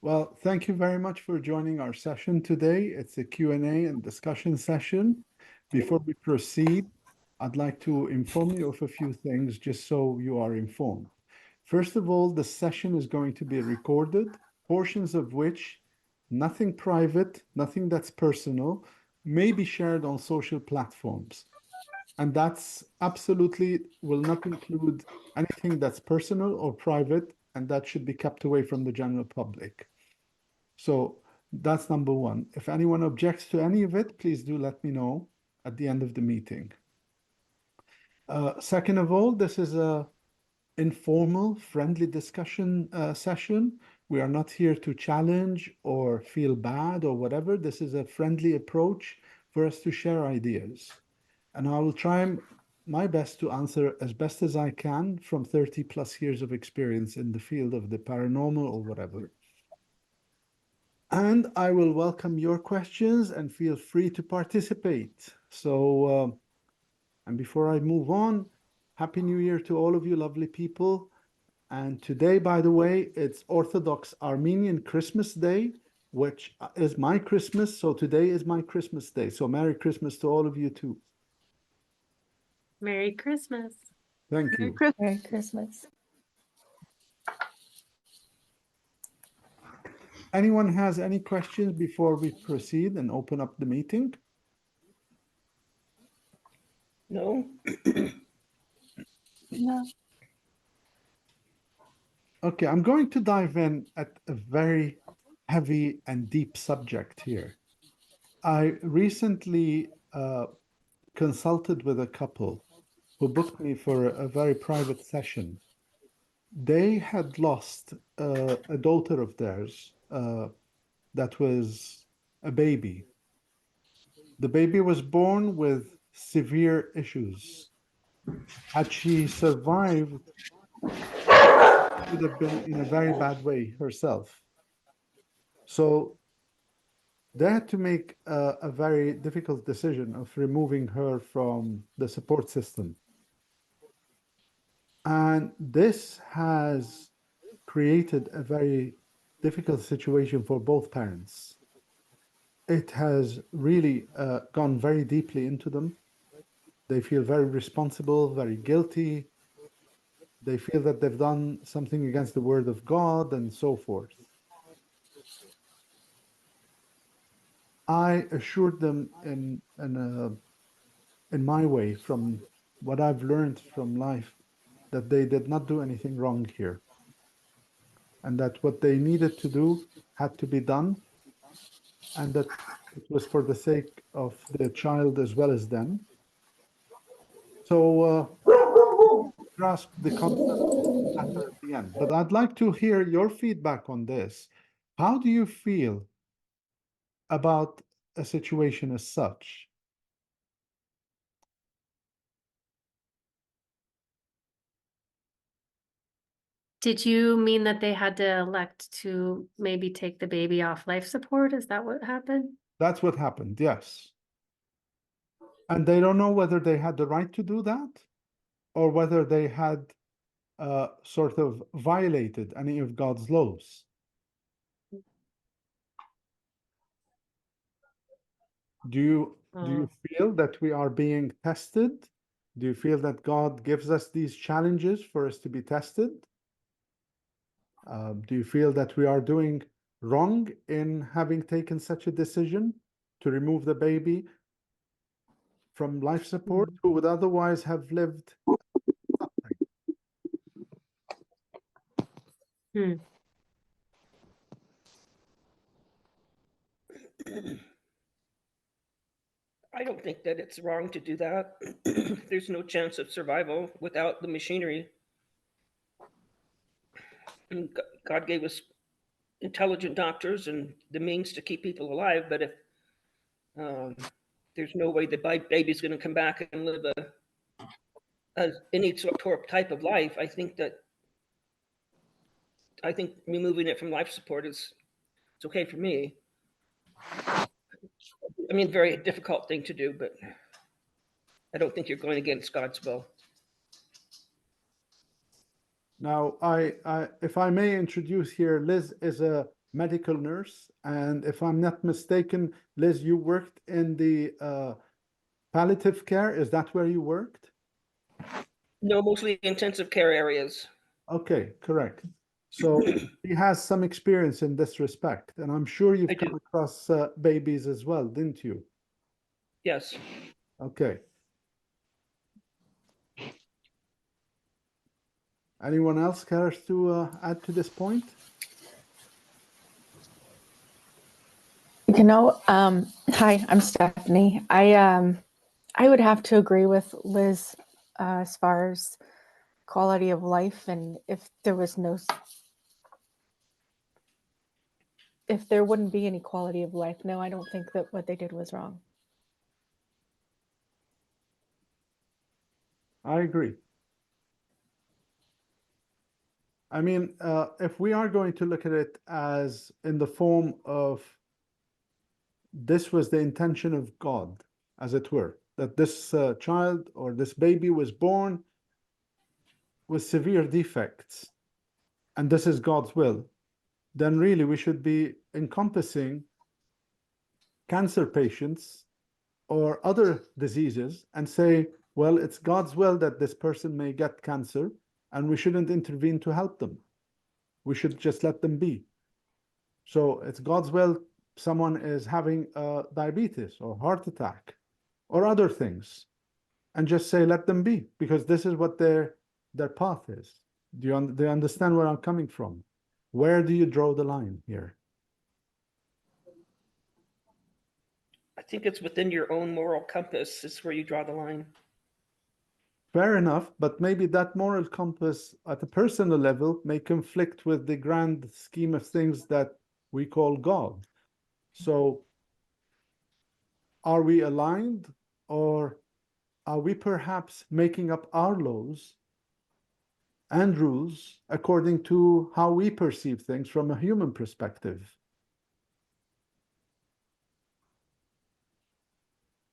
Well, thank you very much for joining our session today. It's a Q&A and discussion session. Before we proceed, I'd like to inform you of a few things just so you are informed. First of all, the session is going to be recorded, portions of which nothing private, nothing that's personal, may be shared on social platforms. And that's absolutely will not include anything that's personal or private, and that should be kept away from the general public. So that's number one. If anyone objects to any of it, please do let me know at the end of the meeting. Second of all, this is a informal, friendly discussion session. We are not here to challenge or feel bad or whatever. This is a friendly approach for us to share ideas. And I will try my best to answer as best as I can from 30 plus years of experience in the field of the paranormal or whatever. And I will welcome your questions and feel free to participate. So, and before I move on, Happy New Year to all of you lovely people. And today, by the way, it's Orthodox Armenian Christmas Day, which is my Christmas. So today is my Christmas Day. So Merry Christmas to all of you too. Merry Christmas. Thank you. Merry Christmas. Anyone has any questions before we proceed and open up the meeting? No. No. Okay, I'm going to dive in at a very heavy and deep subject here. I recently consulted with a couple who booked me for a very private session. They had lost a daughter of theirs that was a baby. The baby was born with severe issues. Had she survived, she would have been in a very bad way herself. So they had to make a very difficult decision of removing her from the support system. And this has created a very difficult situation for both parents. It has really gone very deeply into them. They feel very responsible, very guilty. They feel that they've done something against the word of God and so forth. I assured them in my way, from what I've learned from life, that they did not do anything wrong here, and that what they needed to do had to be done, and that it was for the sake of the child as well as them. So grasp the concept better at the end. But I'd like to hear your feedback on this. How do you feel about a situation as such? Did you mean that they had to elect to maybe take the baby off life support? Is that what happened? That's what happened, yes. And they don't know whether they had the right to do that or whether they had sort of violated any of God's laws. Do you feel that we are being tested? Do you feel that God gives us these challenges for us to be tested? Do you feel that we are doing wrong in having taken such a decision to remove the baby from life support, who would otherwise have lived suffering? I don't think that it's wrong to do that. There's no chance of survival without the machinery. And God gave us intelligent doctors and the means to keep people alive, but if there's no way the baby's going to come back and live any type of life, I think removing it from life support it's okay for me. I mean, very difficult thing to do, but I don't think you're going against God's will. Now, if I may introduce here, Liz is a medical nurse. And if I'm not mistaken, Liz, you worked in the palliative care. Is that where you worked? No, mostly intensive care areas. Okay, correct. So he has some experience in this respect, and I'm sure I you've do. come across babies as well, didn't you? Yes. Okay. Anyone else cares to add to this point? Hi, I'm Stephanie. I would have to agree with Liz as far as quality of life, and if there wouldn't be any quality of life, no, I don't think that what they did was wrong. I agree. I mean, if we are going to look at it as in the form of this was the intention of God, as it were, that this child or this baby was born with severe defects, and this is God's will, then really we should be encompassing cancer patients or other diseases and say, well, it's God's will that this person may get cancer, and we shouldn't intervene to help them. We should just let them be. So it's God's will someone is having diabetes or heart attack or other things, and just say, let them be, because this is what their path is. Do you understand where I'm coming from? Where do you draw the line here? I think it's within your own moral compass is where you draw the line. Fair enough, but maybe that moral compass at a personal level may conflict with the grand scheme of things that we call God. So are we aligned, or are we perhaps making up our laws and rules according to how we perceive things from a human perspective?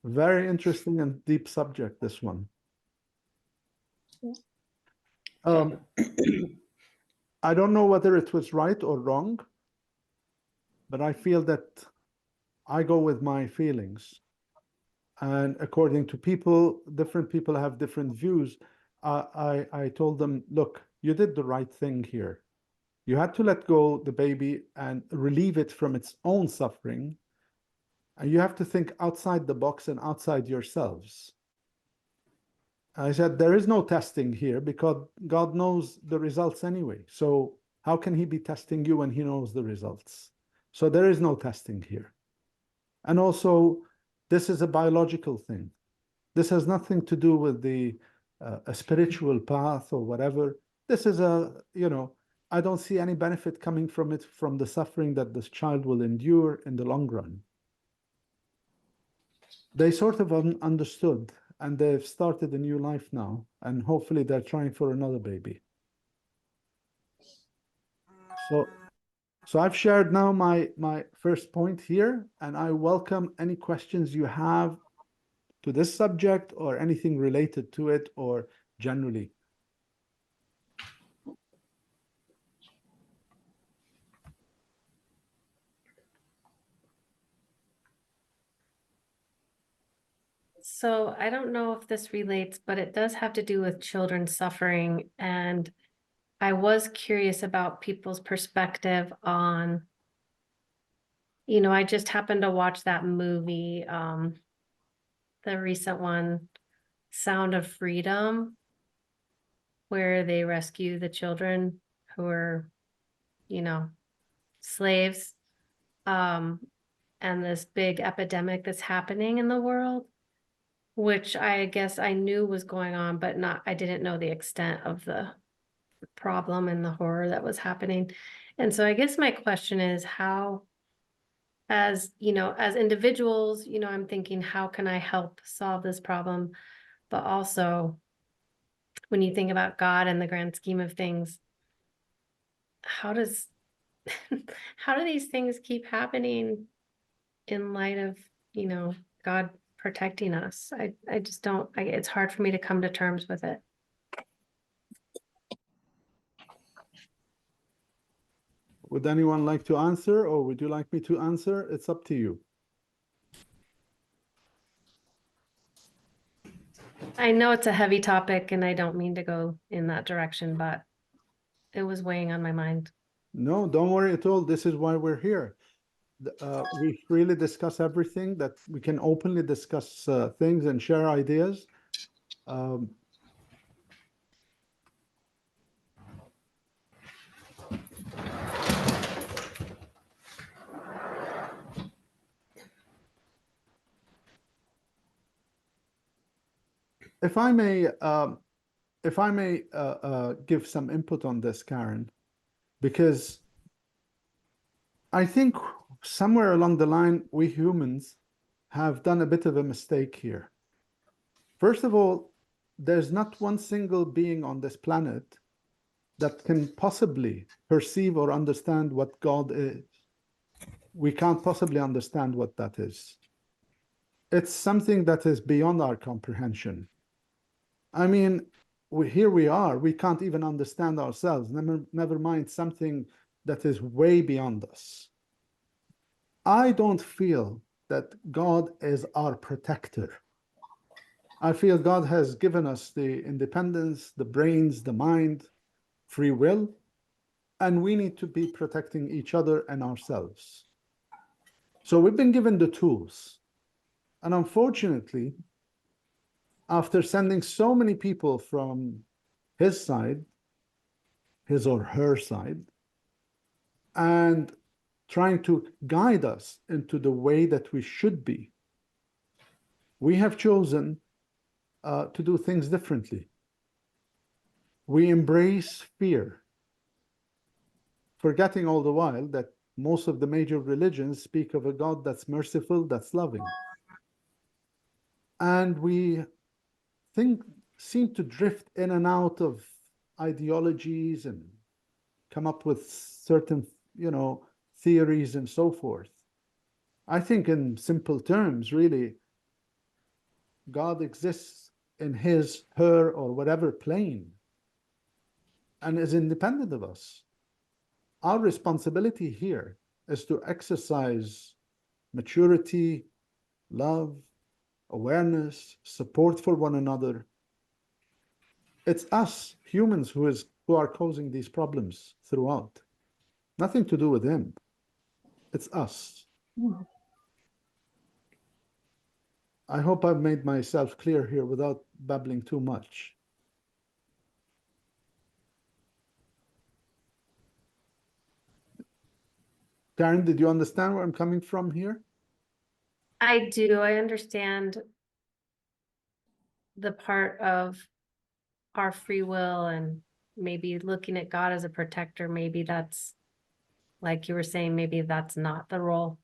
Very interesting and deep subject, this one. I don't know whether it was right or wrong, but I feel that I go with my feelings. And according to people, different people have different views. I told them, look, you did the right thing here. You had to let go the baby and relieve it from its own suffering. And you have to think outside the box and outside yourselves. I said, there is no testing here because God knows the results anyway. So how can he be testing you when he knows the results? So there is no testing here. And also, this is a biological thing. This has nothing to do with a spiritual path or whatever. This is I don't see any benefit coming from it, from the suffering that this child will endure in the long run. They sort of understood, and they've started a new life now, and hopefully they're trying for another baby. So I've shared now my first point here, and I welcome any questions you have to this subject or anything related to it or generally. So I don't know if this relates, but it does have to do with children suffering. And I was curious about people's perspective on, I just happened to watch that movie, the recent one, Sound of Freedom, where they rescue the children who are, slaves, and this big epidemic that's happening in the world, which I guess I knew was going on, but I didn't know the extent of the problem and the horror that was happening. And so I guess my question is how, as individuals, I'm thinking, how can I help solve this problem? But also, when you think about God and the grand scheme of things, how does how do these things keep happening in light of, God protecting us? I just don't, it's hard for me to come to terms with it. Would anyone like to answer, or would you like me to answer? It's up to you. I know it's a heavy topic and I don't mean to go in that direction, but it was weighing on my mind. No, don't worry at all. This is why we're here. We freely discuss everything, that we can openly discuss things and share ideas. Um, if I may, give some input on this, Karen, because I think somewhere along the line, we humans have done a bit of a mistake here. First of all, there's not one single being on this planet that can possibly perceive or understand what God is. We can't possibly understand what that is. It's something that is beyond our comprehension. I mean, here we are, we can't even understand ourselves, never mind something that is way beyond us. I don't feel that God is our protector. I feel God has given us the independence, the brains, the mind, free will, and we need to be protecting each other and ourselves. So we've been given the tools. And unfortunately, after sending so many people from his side, his or her side, and trying to guide us into the way that we should be, we have chosen to do things differently. We embrace fear, forgetting all the while that most of the major religions speak of a God that's merciful, that's loving. And we seem to drift in and out of ideologies and come up with certain, theories and so forth. I think in simple terms, really, God exists in his, her, or whatever plane and is independent of us. Our responsibility here is to exercise maturity, love, awareness, support for one another. It's us humans who are causing these problems throughout. Nothing to do with him. It's us. I hope I've made myself clear here without babbling too much. Karen, did you understand where I'm coming from here? I do, I understand the part of our free will and maybe looking at God as a protector. Maybe that's, like you were saying, maybe that's not the role.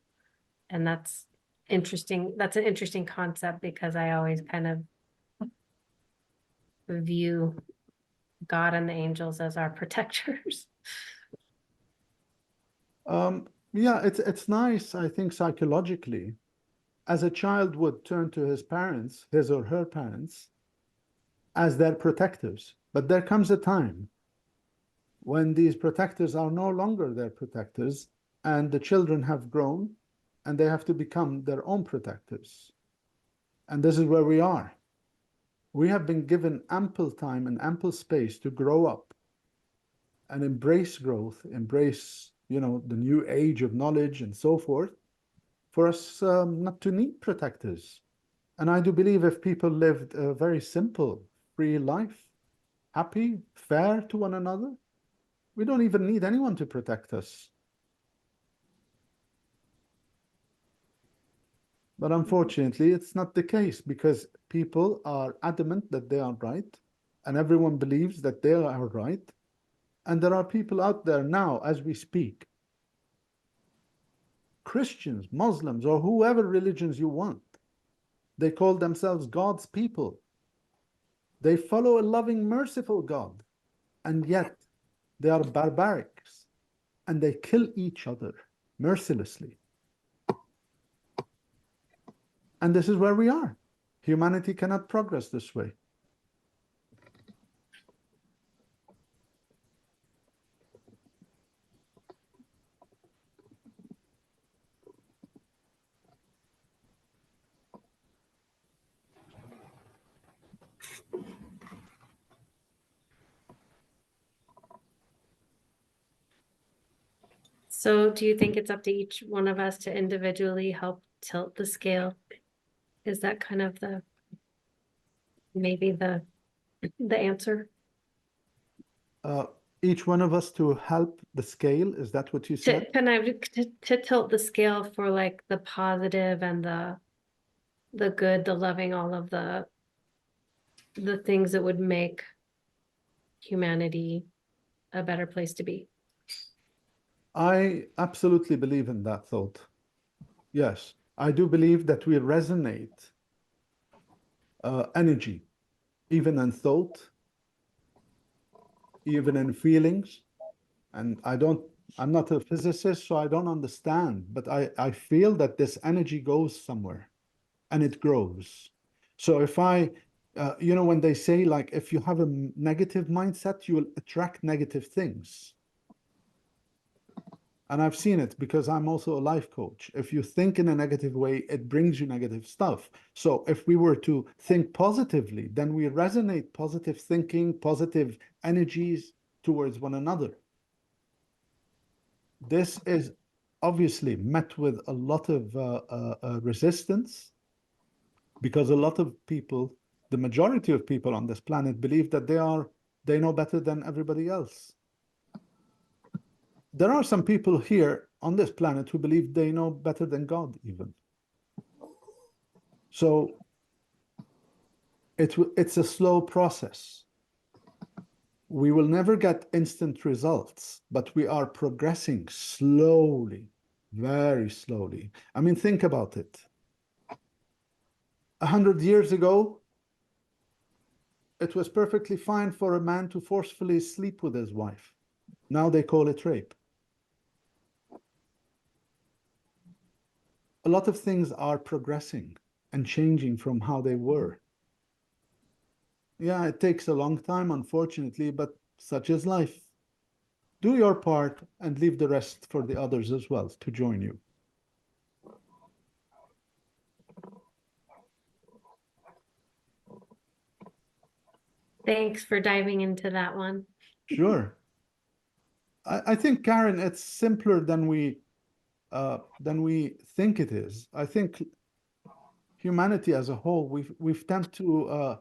And that's interesting. That's an interesting concept because I always kind of view God and the angels as our protectors. Yeah, it's nice, I think, psychologically, as a child would turn to his parents, his or her parents, as their protectors. But there comes a time when these protectors are no longer their protectors, and the children have grown, and they have to become their own protectors. And this is where we are. We have been given ample time and ample space to grow up and embrace growth, embrace, the new age of knowledge and so forth, for us not to need protectors. And I do believe if people lived a very simple, free life, happy, fair to one another, we don't even need anyone to protect us. But unfortunately, it's not the case because people are adamant that they are right, and everyone believes that they are right. And there are people out there now, as we speak, Christians, Muslims, or whoever religions you want, they call themselves God's people. They follow a loving, merciful God, and yet they are barbarics, and they kill each other mercilessly. And this is where we are. Humanity cannot progress this way. So do you think it's up to each one of us to individually help tilt the scale? Is that kind of maybe the answer? Each one of us to help the scale, is that what you said? To tilt the scale for like the positive and the good, the loving, all of the things that would make humanity a better place to be. I absolutely believe in that thought. Yes, I do believe that we resonate energy, even in thought, even in feelings. And I'm not a physicist, so I don't understand, but I feel that this energy goes somewhere and it grows. So if when they say like, if you have a negative mindset, you will attract negative things. And I've seen it because I'm also a life coach. If you think in a negative way, it brings you negative stuff. So if we were to think positively, then we resonate positive thinking, positive energies towards one another. This is obviously met with a lot of resistance because a lot of people, the majority of people on this planet, believe that they know better than everybody else. There are some people here on this planet who believe they know better than God even. So it's a slow process. We will never get instant results, but we are progressing slowly, very slowly. I mean, think about it. 100 years ago, it was perfectly fine for a man to forcefully sleep with his wife. Now they call it rape. A lot of things are progressing and changing from how they were. Yeah, it takes a long time, unfortunately, but such is life. Do your part and leave the rest for the others as well to join you. Thanks for diving into that one. Sure. I think, Karen, it's simpler than we think it is. I think humanity as a whole, we've tend to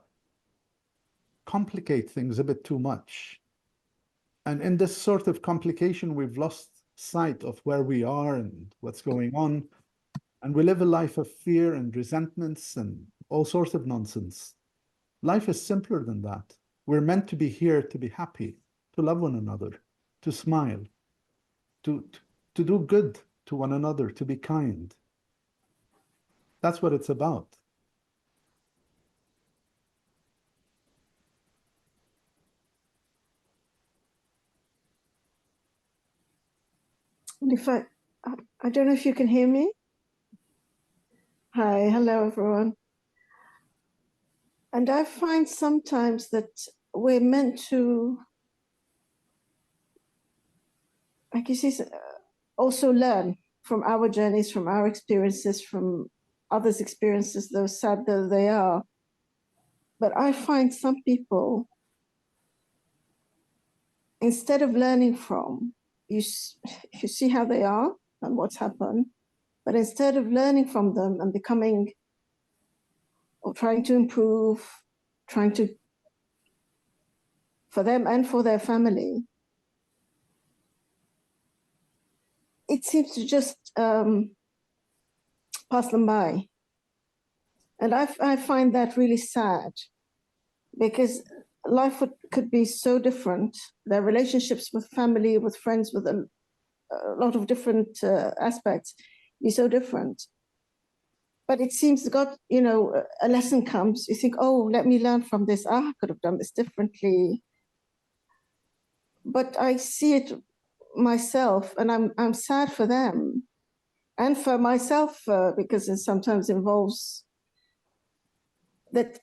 complicate things a bit too much. And in this sort of complication, we've lost sight of where we are and what's going on. And we live a life of fear and resentments and all sorts of nonsense. Life is simpler than that. We're meant to be here to be happy, to love one another, to smile, to do good to one another, to be kind. That's what it's about. And if I don't know if you can hear me. Hi, hello everyone. And I find sometimes that we're meant to, like you see, also learn from our journeys, from our experiences, from others' experiences, though sad though they are. But I find some people, instead of learning from, you see how they are and what's happened, but instead of learning from them and becoming or trying to improve, trying to, for them and for their family, it seems to just pass them by. And I find that really sad because life could be so different. Their relationships with family, with friends, with a lot of different aspects be so different. But it seems God, a lesson comes, you think, oh, let me learn from this. I could have done this differently. But I see it myself and I'm sad for them and for myself because it sometimes involves that,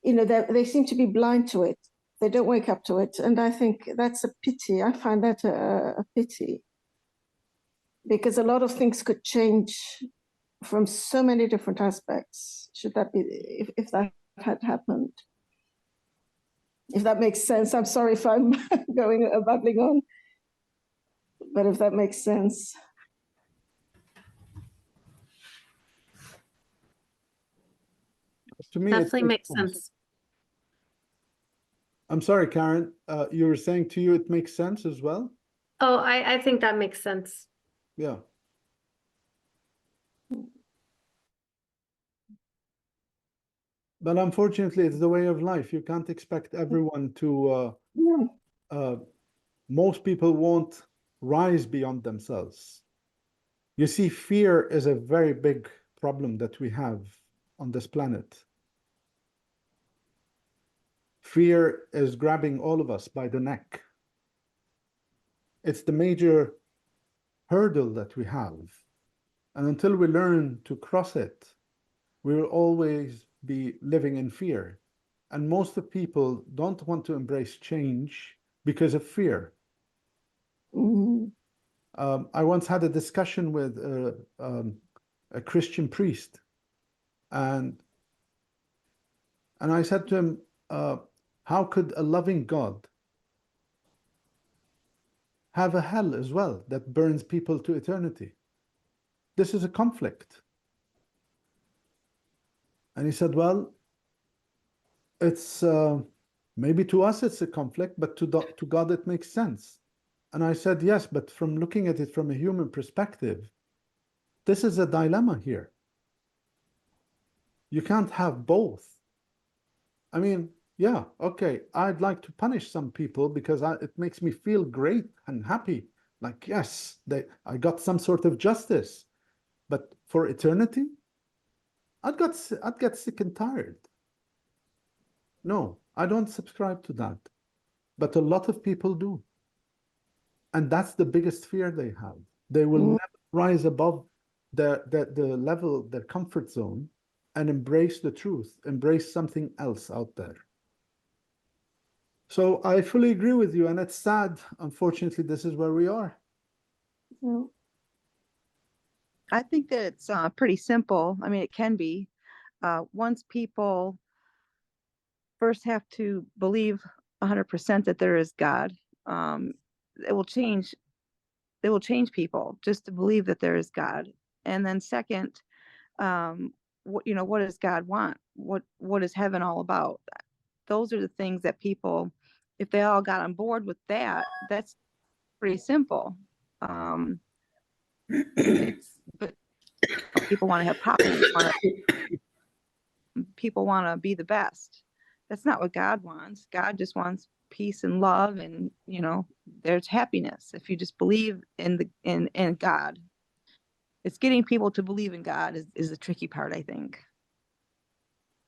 they seem to be blind to it. They don't wake up to it. And I think that's a pity. I find that a pity because a lot of things could change from so many different aspects. Should that be, if that had happened? If that makes sense. I'm sorry if I'm babbling on. But if that makes sense. To me, it Definitely makes sense. I'm sorry, Karen. You were saying to you it makes sense as well? Oh, I think that makes sense. Yeah. But unfortunately, it's the way of life. You can't expect everyone to, Yeah. most people won't rise beyond themselves. You see, fear is a very big problem that we have on this planet. Fear is grabbing all of us by the neck. It's the major hurdle that we have. And until we learn to cross it, we will always be living in fear. And most of people don't want to embrace change because of fear. Mhm. I once had a discussion with a Christian priest, and I said to him, how could a loving God have a hell as well that burns people to eternity? This is a conflict. And he said, well, it's maybe to us it's a conflict, but to God it makes sense. And I said, yes, but from looking at it from a human perspective, this is a dilemma here. You can't have both. I mean, yeah, okay, I'd like to punish some people because it makes me feel great and happy. Like, yes, I got some sort of justice. But for eternity, I'd get sick and tired. No, I don't subscribe to that. But a lot of people do. And that's the biggest fear they have. They will Mm. never rise above the level, their comfort zone, and embrace the truth, embrace something else out there. So I fully agree with you, and it's sad. Unfortunately, this is where we are. Yeah. I think that it's pretty simple. I mean, it can be. Once people first have to believe 100% that there is God, um, it will change. It will change people just to believe that there is God. And then second, what does God want? What is heaven all about? Those are the things that people, if they all got on board with that, that's pretty simple. But people want to have power. People want to be the best. That's not what God wants. God just wants peace and love, and there's happiness if you just believe in God. It's getting people to believe in God is the tricky part, I think.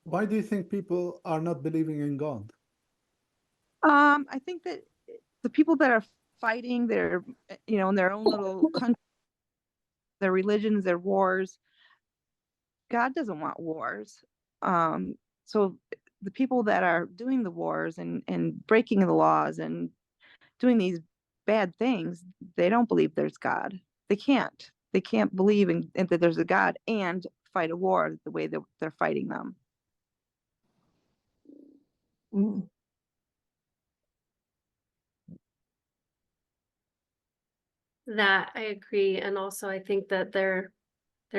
Why do you think people are not believing in God? I think that the people that are fighting, they're in their own little country, their religions, their wars. God doesn't want wars. So the people that are doing the wars and breaking the laws and doing these bad things, they don't believe there's God. They can't. They can't believe in that there's a God and fight a war the way that they're fighting them. Mm. That I agree. And also I think that there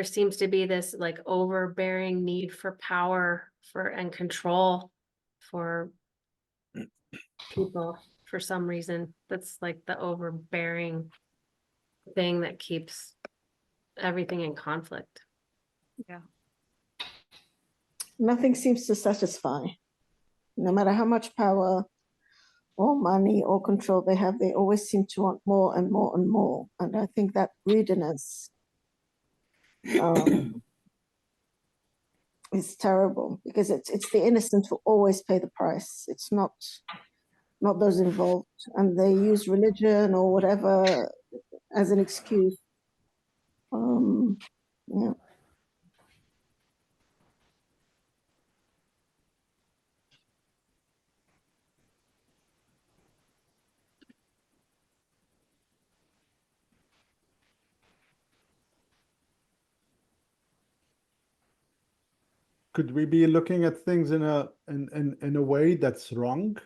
seems to be this like overbearing need for power and control for people for some reason. That's like the overbearing thing that keeps everything in conflict. Yeah. Nothing seems to satisfy. No matter how much power or money or control they have, they always seem to want more and more and more. And I think that greediness is terrible, because it's the innocent who always pay the price. It's not those involved, and they use religion or whatever as an excuse. Yeah. Could we be looking at things in a way that's wrong?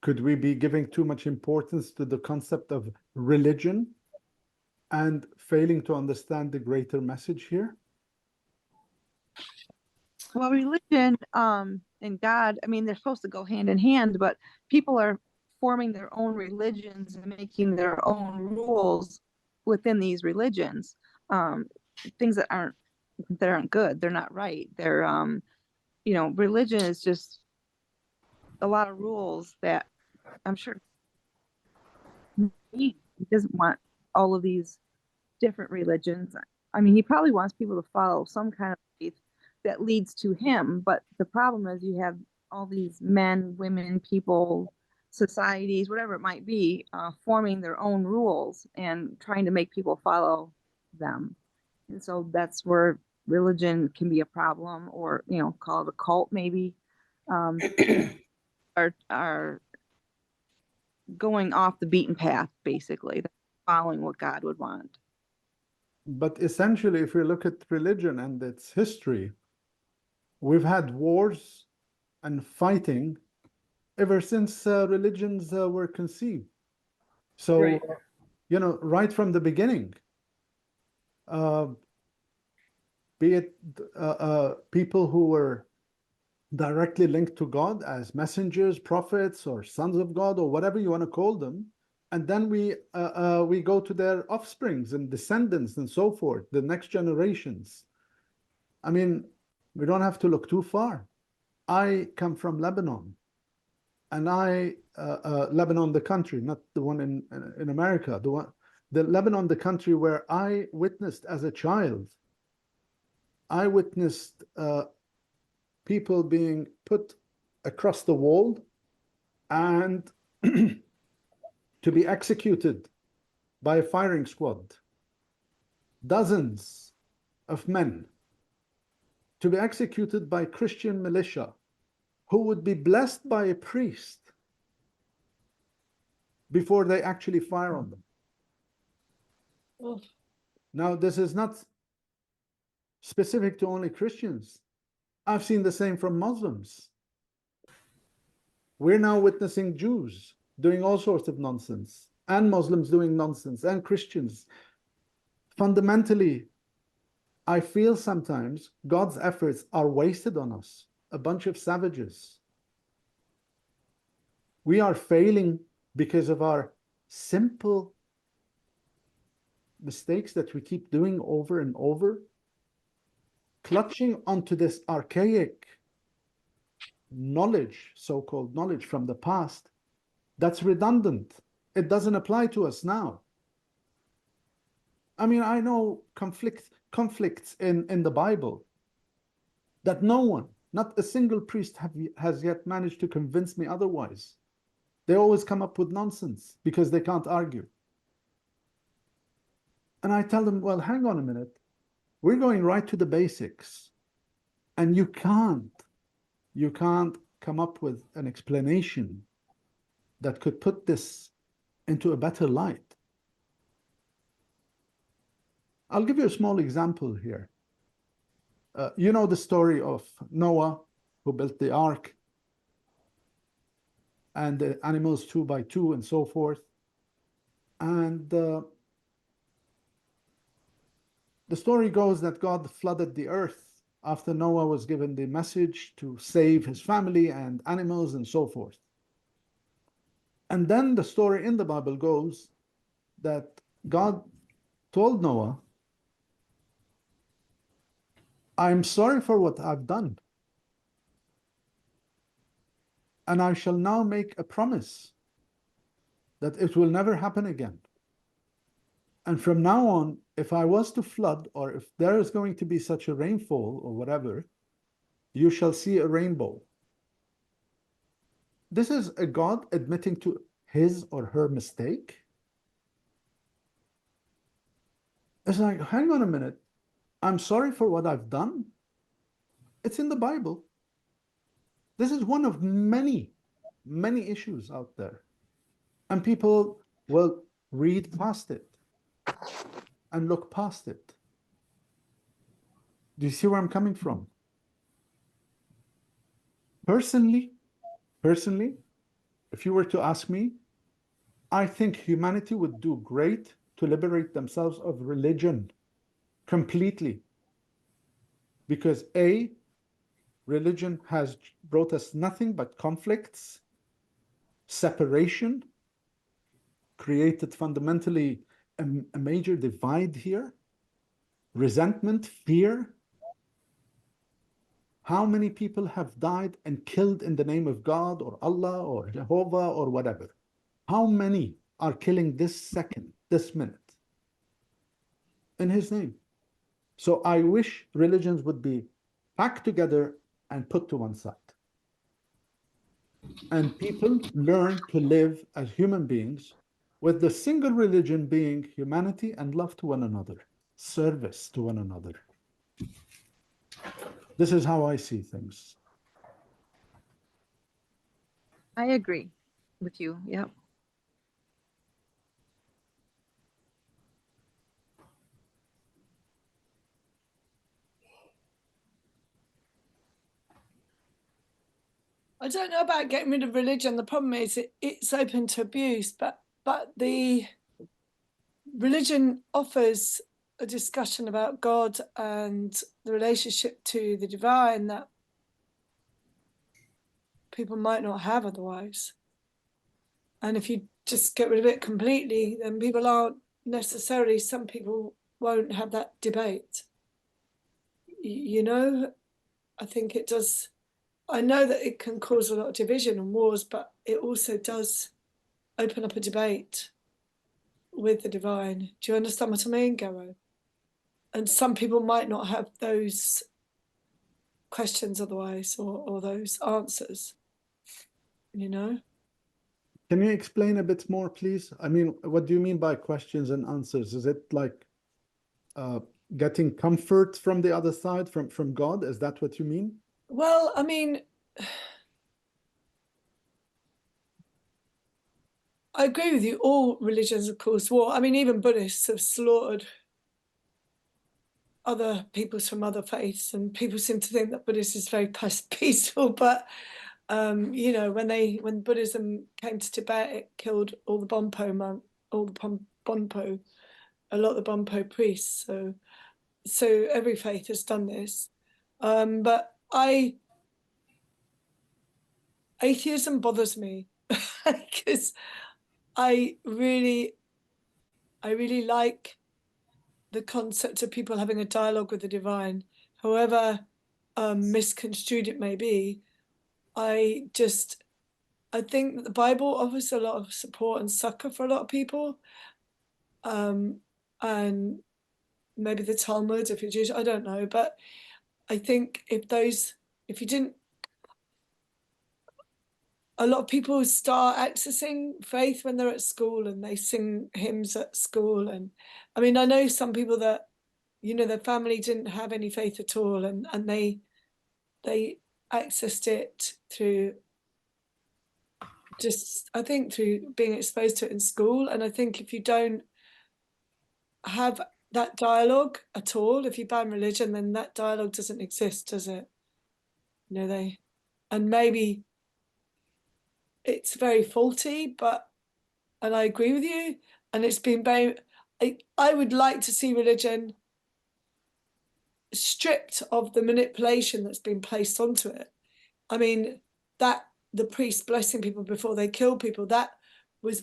Could we be giving too much importance to the concept of religion and failing to understand the greater message here? Well, religion, and God, I mean, they're supposed to go hand in hand, but people are forming their own religions and making their own rules within these religions. Um, things that aren't good. They're not right. They're, religion is just a lot of rules that I'm sure he doesn't want all of these different religions. I mean, he probably wants people to follow some kind of faith that leads to him. But the problem is you have all these men, women, people, societies, whatever it might be, forming their own rules and trying to make people follow them. And so that's where religion can be a problem, or call it a cult maybe. Are going off the beaten path, basically, following what God would want. But essentially, if we look at religion and its history, we've had wars and fighting ever since religions were conceived. So, Right. right from the beginning, uh, be it people who were directly linked to God as messengers, prophets, or sons of God, or whatever you want to call them. And then we go to their offsprings and descendants and so forth, the next generations. I mean, we don't have to look too far. I come from Lebanon, and Lebanon, the country, not the one in America, the Lebanon, the country where I witnessed as a child. I witnessed people being put across the wall and to be executed by a firing squad. Dozens of men to be executed by Christian militia who would be blessed by a priest before they actually fire on them. Oh, Now, this is not specific to only Christians. I've seen the same from Muslims. We're now witnessing Jews doing all sorts of nonsense, and Muslims doing nonsense, and Christians. Fundamentally, I feel sometimes God's efforts are wasted on us, a bunch of savages. We are failing because of our simple mistakes that we keep doing over and over, clutching onto this archaic knowledge, so-called knowledge from the past, that's redundant. It doesn't apply to us now. I mean, I know conflicts in the Bible that no one, not a single priest has yet managed to convince me otherwise. They always come up with nonsense because they can't argue. And I tell them, well, hang on a minute. We're going right to the basics. And you can't come up with an explanation that could put this into a better light. I'll give you a small example here. You know the story of Noah, who built the ark, and the animals 2 by 2 and so forth. And the story goes that God flooded the earth after Noah was given the message to save his family and animals and so forth. And then the story in the Bible goes that God told Noah, I'm sorry for what I've done. And I shall now make a promise that it will never happen again. And from now on, if I was to flood, or if there is going to be such a rainfall or whatever, you shall see a rainbow. This is a God admitting to his or her mistake. It's like, hang on a minute. I'm sorry for what I've done. It's in the Bible. This is one of many, many issues out there. And people will read past it and look past it. Do you see where I'm coming from? Personally, if you were to ask me, I think humanity would do great to liberate themselves of religion completely. Because A, religion has brought us nothing but conflicts, separation, created fundamentally a major divide here, resentment, fear. How many people have died and killed in the name of God or Allah or Jehovah or whatever? How many are killing this second, this minute, in his name? So I wish religions would be packed together and put to one side. And people learn to live as human beings with the single religion being humanity and love to one another, service to one another. This is how I see things. I agree with you. Yep. I don't know about getting rid of religion. The problem is it's open to abuse, but the religion offers a discussion about God and the relationship to the divine that people might not have otherwise. And if you just get rid of it completely, then people aren't necessarily, some people won't have that debate. You know, I think it does. I know that it can cause a lot of division and wars, but it also does open up a debate with the divine. Do you understand what I mean, Garo? And some people might not have those questions otherwise, or those answers, you know? Can you explain a bit more, please? I mean, what do you mean by questions and answers? Is it like getting comfort from the other side, from God? Is that what you mean? Well, I mean, I agree with you. All religions, of course, war. I mean, even Buddhists have slaughtered other peoples from other faiths, and people seem to think that Buddhism is very peaceful. But you know, when Buddhism came to Tibet, it killed all the Bonpo Bonpo, a lot of the Bonpo priests. So every faith has done this. But atheism bothers me because I really like the concept of people having a dialogue with the divine, however misconstrued it may be. I think that the Bible offers a lot of support and succor for a lot of people, and maybe the Talmud if you're Jewish, I don't know, but I think if you didn't, a lot of people start accessing faith when they're at school and they sing hymns at school. And I mean, I know some people that, you know, their family didn't have any faith at all, and they accessed it through just, I think, through being exposed to it in school. And I think if you don't have that dialogue at all, if you ban religion, then that dialogue doesn't exist, does it? You know, and maybe it's very faulty, and I agree with you, and it's been very, I would like to see religion stripped of the manipulation that's been placed onto it. I mean, that the priest blessing people before they kill people, that was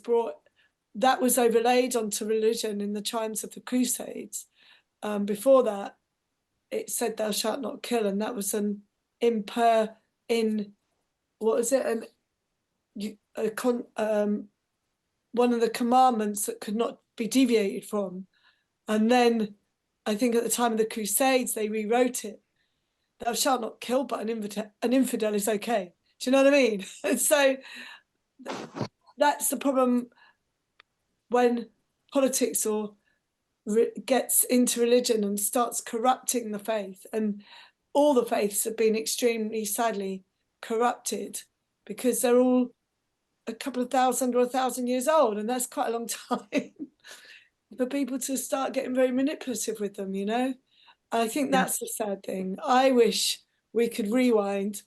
overlaid onto religion in the times of the Crusades. Before that, it said thou shalt not kill, and that was one of the commandments that could not be deviated from. And then I think at the time of the Crusades, they rewrote it. Thou shalt not kill, but an infidel is okay. Do you know what I mean? And so that's the problem when politics gets into religion and starts corrupting the faith. And all the faiths have been extremely, sadly, corrupted because they're all a couple of thousand or 1,000 years old, and that's quite a long time for people to start getting very manipulative with them, you know? I think that's the sad thing. I wish we could rewind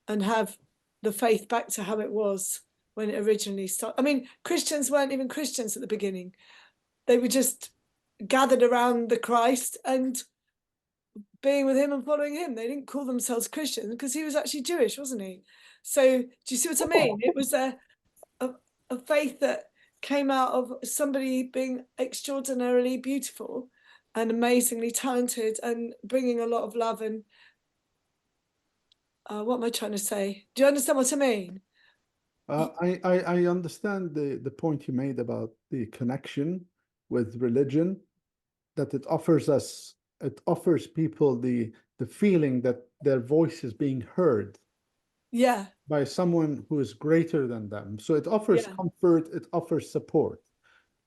and have the faith back to how it was when it originally started. I mean, Christians weren't even Christians at the beginning. They were just gathered around the Christ and being with him and following him. They didn't call themselves Christians because he was actually Jewish, wasn't he? So do you see what I mean? It was a faith that came out of somebody being extraordinarily beautiful and amazingly talented and bringing a lot of love and what am I trying to say? Do you understand what I mean? I understand the point you made about the connection with religion, that it offers people the feeling that their voice is being heard Yeah, by someone who is greater than them. So it offers yeah, comfort, it offers support,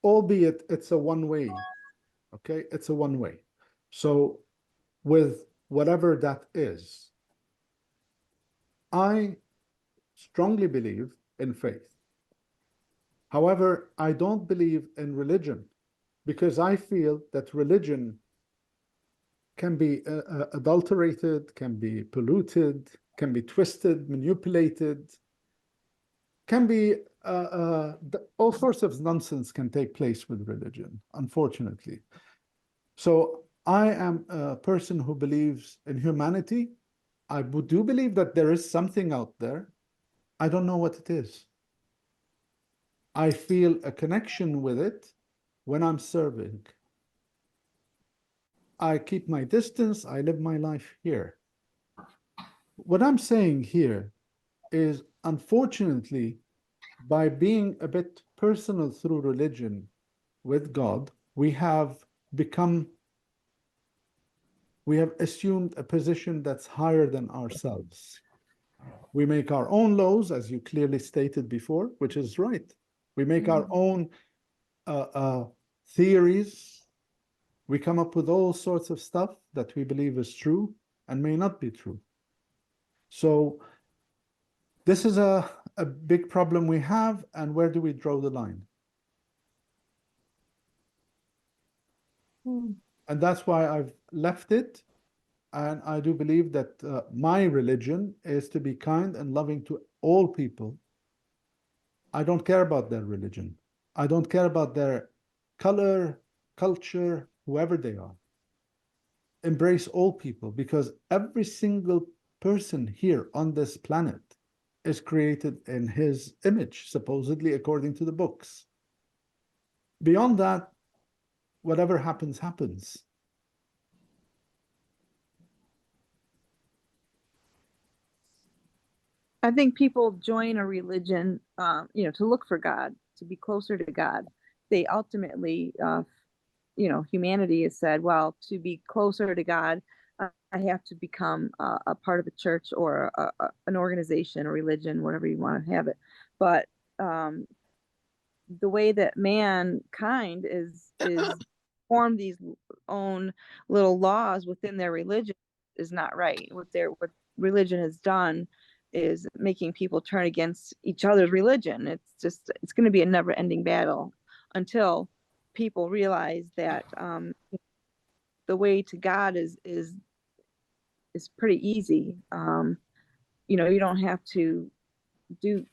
albeit it's a one way. Okay, it's a one way. So with whatever that is, I strongly believe in faith. However, I don't believe in religion because I feel that religion can be adulterated, can be polluted, can be twisted, manipulated, can be all sorts of nonsense can take place with religion, unfortunately. So I am a person who believes in humanity. I do believe that there is something out there. I don't know what it is. I feel a connection with it when I'm serving. I keep my distance. I live my life here. What I'm saying here is, unfortunately, by being a bit personal through religion with God, become, we have assumed a position that's higher than ourselves. We make our own laws, as you clearly stated before, which is right. We make our own theories. We come up with all sorts of stuff that we believe is true and may not be true. So this is a big problem we have, and where do we draw the line? And that's why I've left it. And I do believe that my religion is to be kind and loving to all people. I don't care about their religion. I don't care about their color, culture, whoever they are. Embrace all people, because every single person here on this planet is created in his image, supposedly according to the books. Beyond that, whatever happens, happens. I think people join a religion, to look for God, to be closer to God. They ultimately, humanity has said, well, to be closer to God, I have to become a part of a church or an organization, a religion, whatever you want to have it. But the way that mankind is formed these own little laws within their religion is not right. What religion has done is making people turn against each other's religion. It's going to be a never ending battle until people realize that the way to God is pretty easy. You don't have to do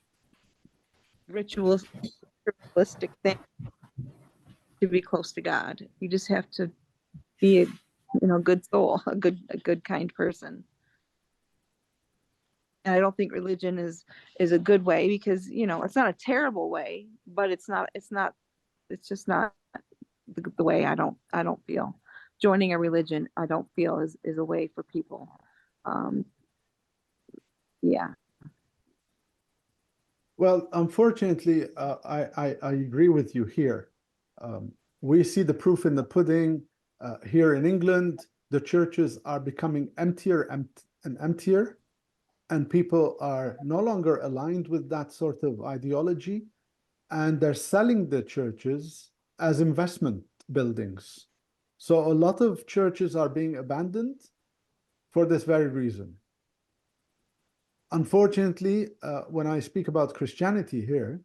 ritualistic things to be close to God. You just have to be a good soul, a good kind person. And I don't think religion is a good way, because it's not a terrible way, but it's just not the way. I don't feel joining a religion, I don't feel is a way for people. Yeah. Well, unfortunately, I agree with you here. We see the proof in the pudding. Here in England, the churches are becoming emptier and emptier, and people are no longer aligned with that sort of ideology, and they're selling the churches as investment buildings. So a lot of churches are being abandoned for this very reason. Unfortunately, when I speak about Christianity here,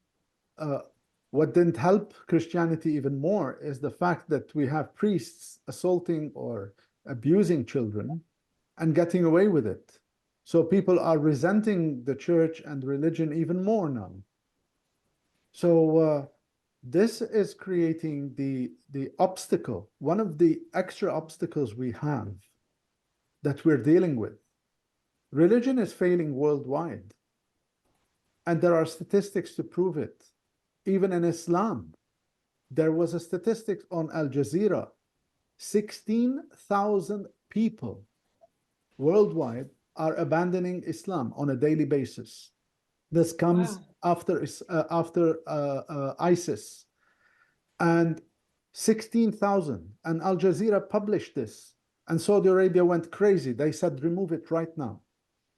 what didn't help Christianity even more is the fact that we have priests assaulting or abusing children and getting away with it. So people are resenting the church and religion even more now. So This is creating the obstacle, one of the extra obstacles we have that we're dealing with. Religion is failing worldwide, and there are statistics to prove it. Even in Islam, there was a statistic on Al Jazeera, 16,000 people worldwide are abandoning Islam on a daily basis. This comes after ISIS, and 16,000. And Al Jazeera published this, and Saudi Arabia went crazy. They said, remove it right now.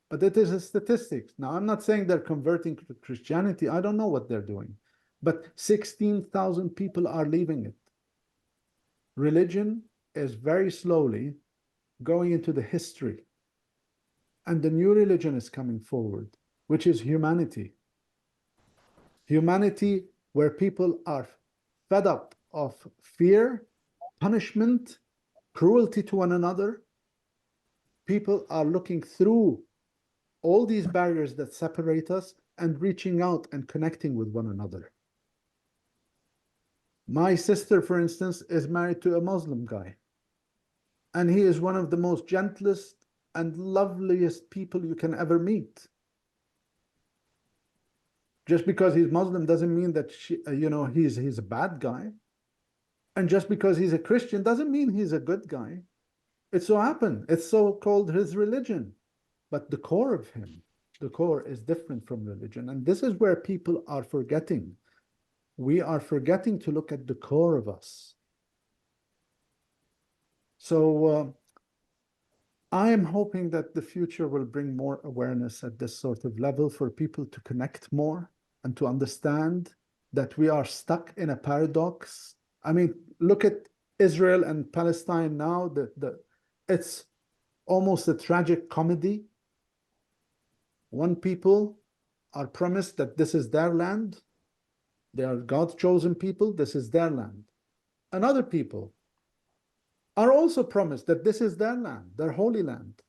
But it is a statistics. Now, I'm not saying they're converting to Christianity. I don't know what they're doing. But 16,000 people are leaving it. Religion is very slowly going into the history. And the new religion is coming forward, which is humanity. Humanity where people are fed up of fear, punishment, cruelty to one another. People are looking through all these barriers that separate us and reaching out and connecting with one another. My sister, for instance, is married to a Muslim guy, and he is one of the most gentlest and loveliest people you can ever meet. Just because he's Muslim doesn't mean that he's a bad guy. And just because he's a Christian doesn't mean he's a good guy. It so happened, it's so called his religion. But the core of him, the core is different from religion. And this is where people are forgetting. We are forgetting to look at the core of us. So I am hoping that the future will bring more awareness at this sort of level for people to connect more and to understand that we are stuck in a paradox. I mean, look at Israel and Palestine now. It's almost a tragic comedy. One people are promised that this is their land. They are God's chosen people. This is their land. And other people are also promised that this is their land, their holy land.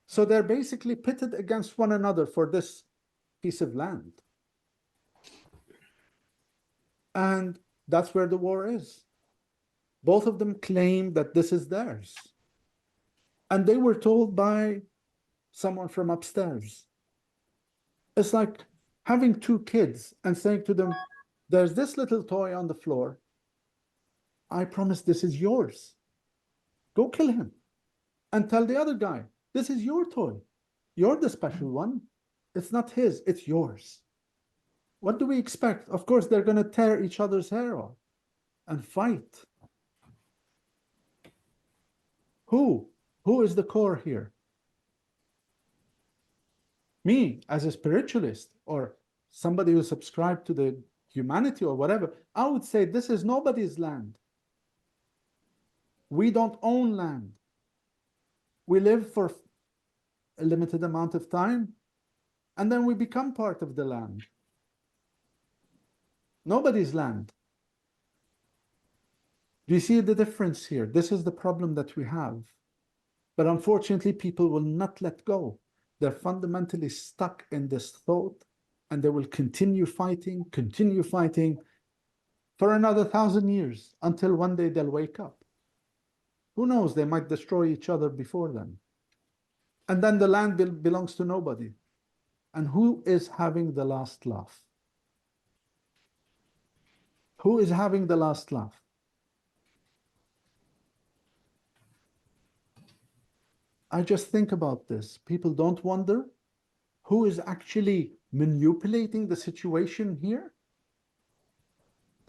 So they're basically pitted against one another for this piece of land. And that's where the war is. Both of them claim that this is theirs. And they were told by someone from upstairs. It's like having two kids and saying to them, there's this little toy on the floor. I promise this is yours. Go kill him. And tell the other guy, this is your toy. You're the special one. It's not his, it's yours. What do we expect? Of course, they're going to tear each other's hair off and fight. Who? Who is the core here? Me, as a spiritualist or somebody who subscribed to the humanity or whatever, I would say this is nobody's land. We don't own land. We live for a limited amount of time, and then we become part of the land. Nobody's land. Do you see the difference here? This is the problem that we have. But unfortunately, people will not let go. They're fundamentally stuck in this thought, and they will continue fighting for another 1,000 years until one day they'll wake up. Who knows? They might destroy each other before then. And then the land belongs to nobody. And who is having the last laugh? Who is having the last laugh? I just think about this. People don't wonder who is actually manipulating the situation here?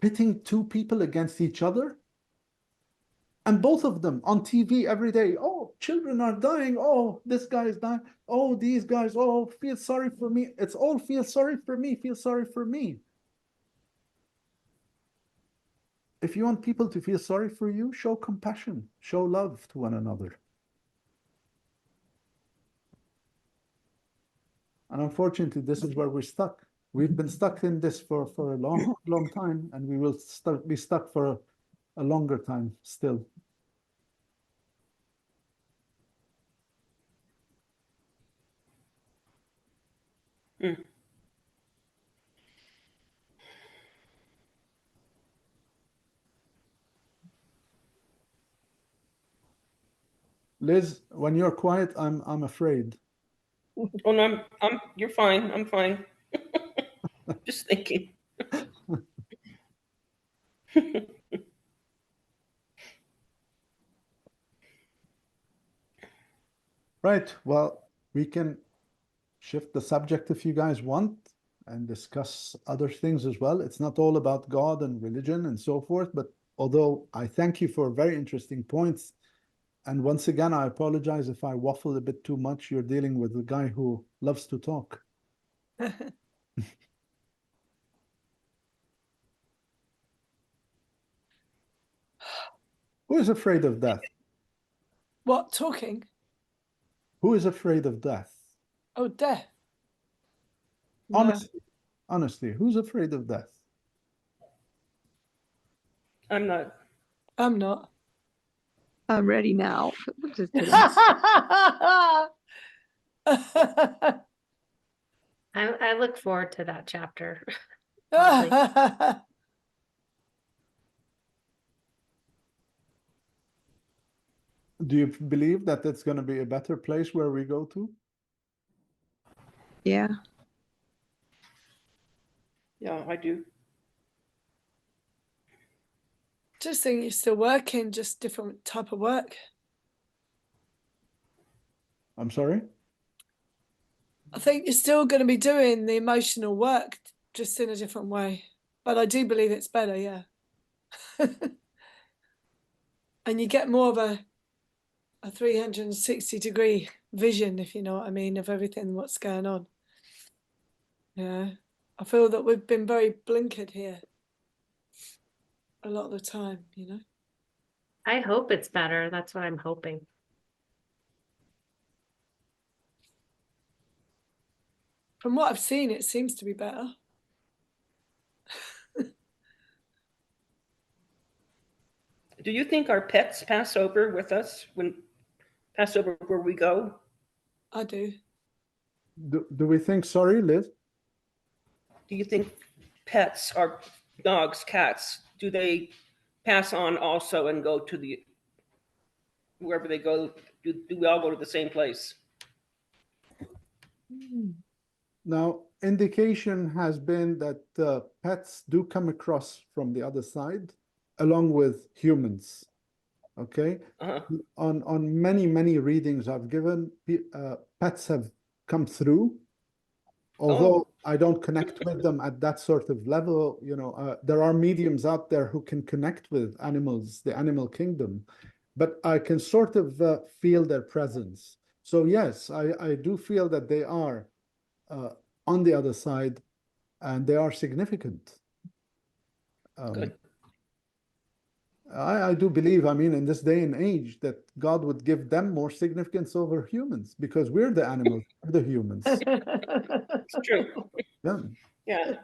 Pitting two people against each other? And both of them on TV every day. Oh, children are dying. Oh, this guy is dying. Oh, these guys. Oh, feel sorry for me. It's all feel sorry for me. Feel sorry for me. If you want people to feel sorry for you, show compassion, show love to one another. And unfortunately, this is where we're stuck. We've been stuck in this for a long, long time, and we will be stuck for a longer time still. Liz, when you're quiet, I'm afraid. Oh, no, you're fine. I'm fine. Just thinking. Right. Well, we can shift the subject if you guys want and discuss other things as well. It's not all about God and religion and so forth, but although I thank you for very interesting points. And once again, I apologize if I waffle a bit too much. You're dealing with a guy who loves to talk. Who is afraid of death? What, talking? Who is afraid of death? Oh, death. No. Honestly, who's afraid of death? I'm not. I'm not. I'm ready now. Just kidding. I look forward to that chapter. Oddly. Do you believe that it's going to be a better place where we go to? Yeah. Yeah, I do. Just think you're still working, just different type of work. I'm sorry? I think you're still going to be doing the emotional work, just in a different way. But I do believe it's better, yeah. And you get more of a 360-degree vision, if you know what I mean, of everything what's going on. Yeah. I feel that we've been very blinkered here a lot of the time, you know. I hope it's better. That's what I'm hoping. From what I've seen, it seems to be better. Do you think our pets pass over with us pass over where we go? I do. Do we think, sorry, Liz? Do you think pets, our dogs, cats, do they pass on also and go to wherever they go? Do we all go to the same place? Now, indication has been that pets do come across from the other side, along with humans. Okay? Uh-huh. On many readings I've given, pets have come through. Although I don't connect with them at that sort of level, you know, there are mediums out there who can connect with animals, the animal kingdom, but I can sort of feel their presence. So yes, I do feel that they are uh, on the other side, and they are significant. Good. I do believe, I mean, in this day and age, that God would give them more significance over humans because we're the animals, we're the humans. It's true. Yeah. Yeah.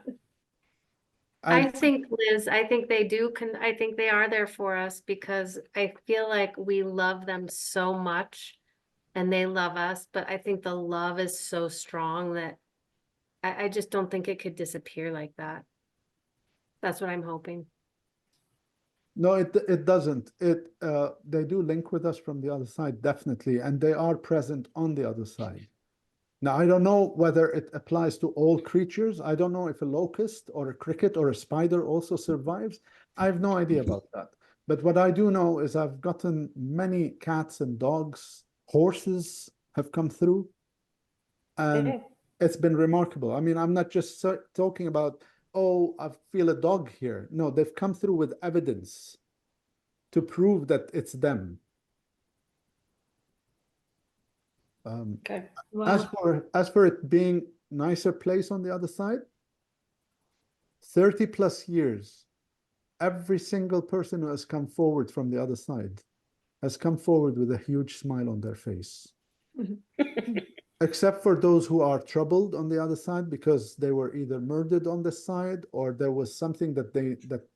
I think, Liz, I think they do I think they are there for us because I feel like we love them so much and they love us, but I think the love is so strong that I just don't think it could disappear like that. That's what I'm hoping. No, it doesn't. They do link with us from the other side, definitely, and they are present on the other side. Now, I don't know whether it applies to all creatures. I don't know if a locust or a cricket or a spider also survives. I have no idea about that. But what I do know is I've gotten many cats and dogs, horses have come through, and it's been remarkable. I mean, I'm not just talking about, oh, I feel a dog here. No, they've come through with evidence to prove that it's them. Okay. Wow. As for it being nicer place on the other side, 30 plus years, every single person who has come forward from the other side has come forward with a huge smile on their face. Except for those who are troubled on the other side because they were either murdered on the side or there was something that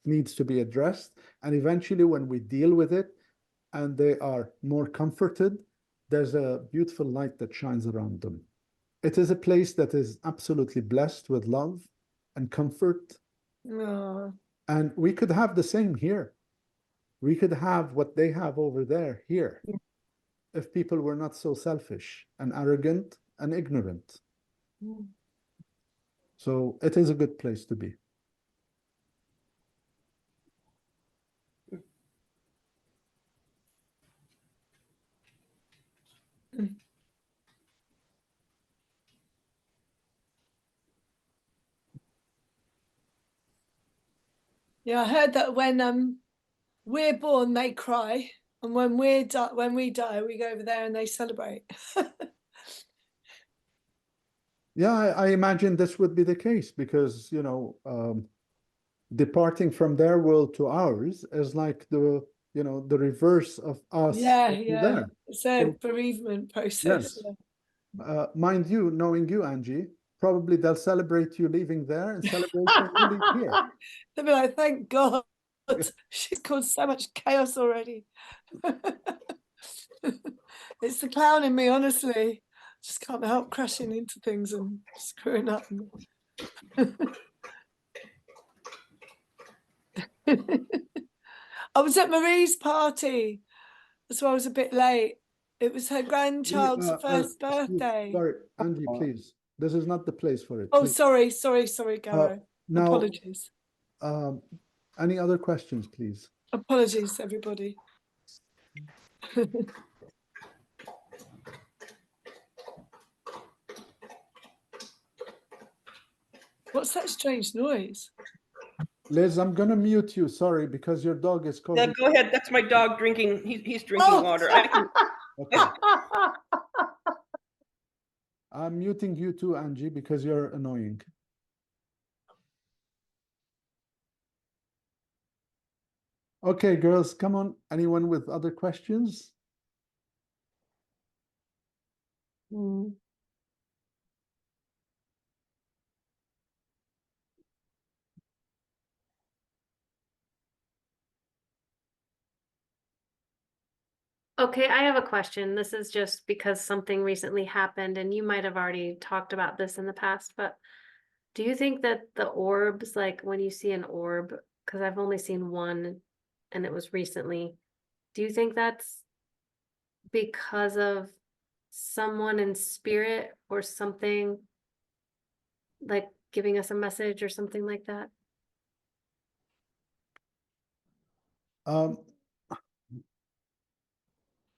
needs to be addressed. And eventually when we deal with it and they are more comforted, there's a beautiful light that shines around them. It is a place that is absolutely blessed with love and comfort. Oh. And we could have the same here. We could have what they have over there here. if people were not so selfish and arrogant and ignorant. So it is a good place to be. Yeah, I heard that when we're born, they cry, and when we die, we go over there and they celebrate. Yeah, I imagine this would be the case because, you know, departing from their world to ours is like the, you know, the reverse of us Yeah, over yeah. there. It's a So, bereavement process. yes. Yeah. Mind you, knowing you, Angie, probably they'll celebrate you leaving there and celebrate when you leave here. They'll be like, thank God, Yeah. she's caused so much chaos already. It's the clown in me, honestly. Just can't help crashing into things and screwing up. I was at Marie's party. That's why I was a bit late. It was her grandchild's first birthday. Sorry, Angie, please. This is not the place for it. Oh, Please. sorry, Garo. Now, Apologies. any other questions, please? Apologies, everybody. What's that strange noise? Liz, I'm gonna mute you. Sorry, because your dog is Yeah, causing. go ahead. That's my dog drinking. He's drinking Oh. water. I can, Okay. I'm muting you too, Angie, because you're annoying. Okay, girls, come on. Anyone with other questions? Okay, I have a question. This is just because something recently happened and you might have already talked about this in the past, but do you think that the orbs, like when you see an orb, because I've only seen one and it was recently, do you think that's because of someone in spirit or something like giving us a message or something like that?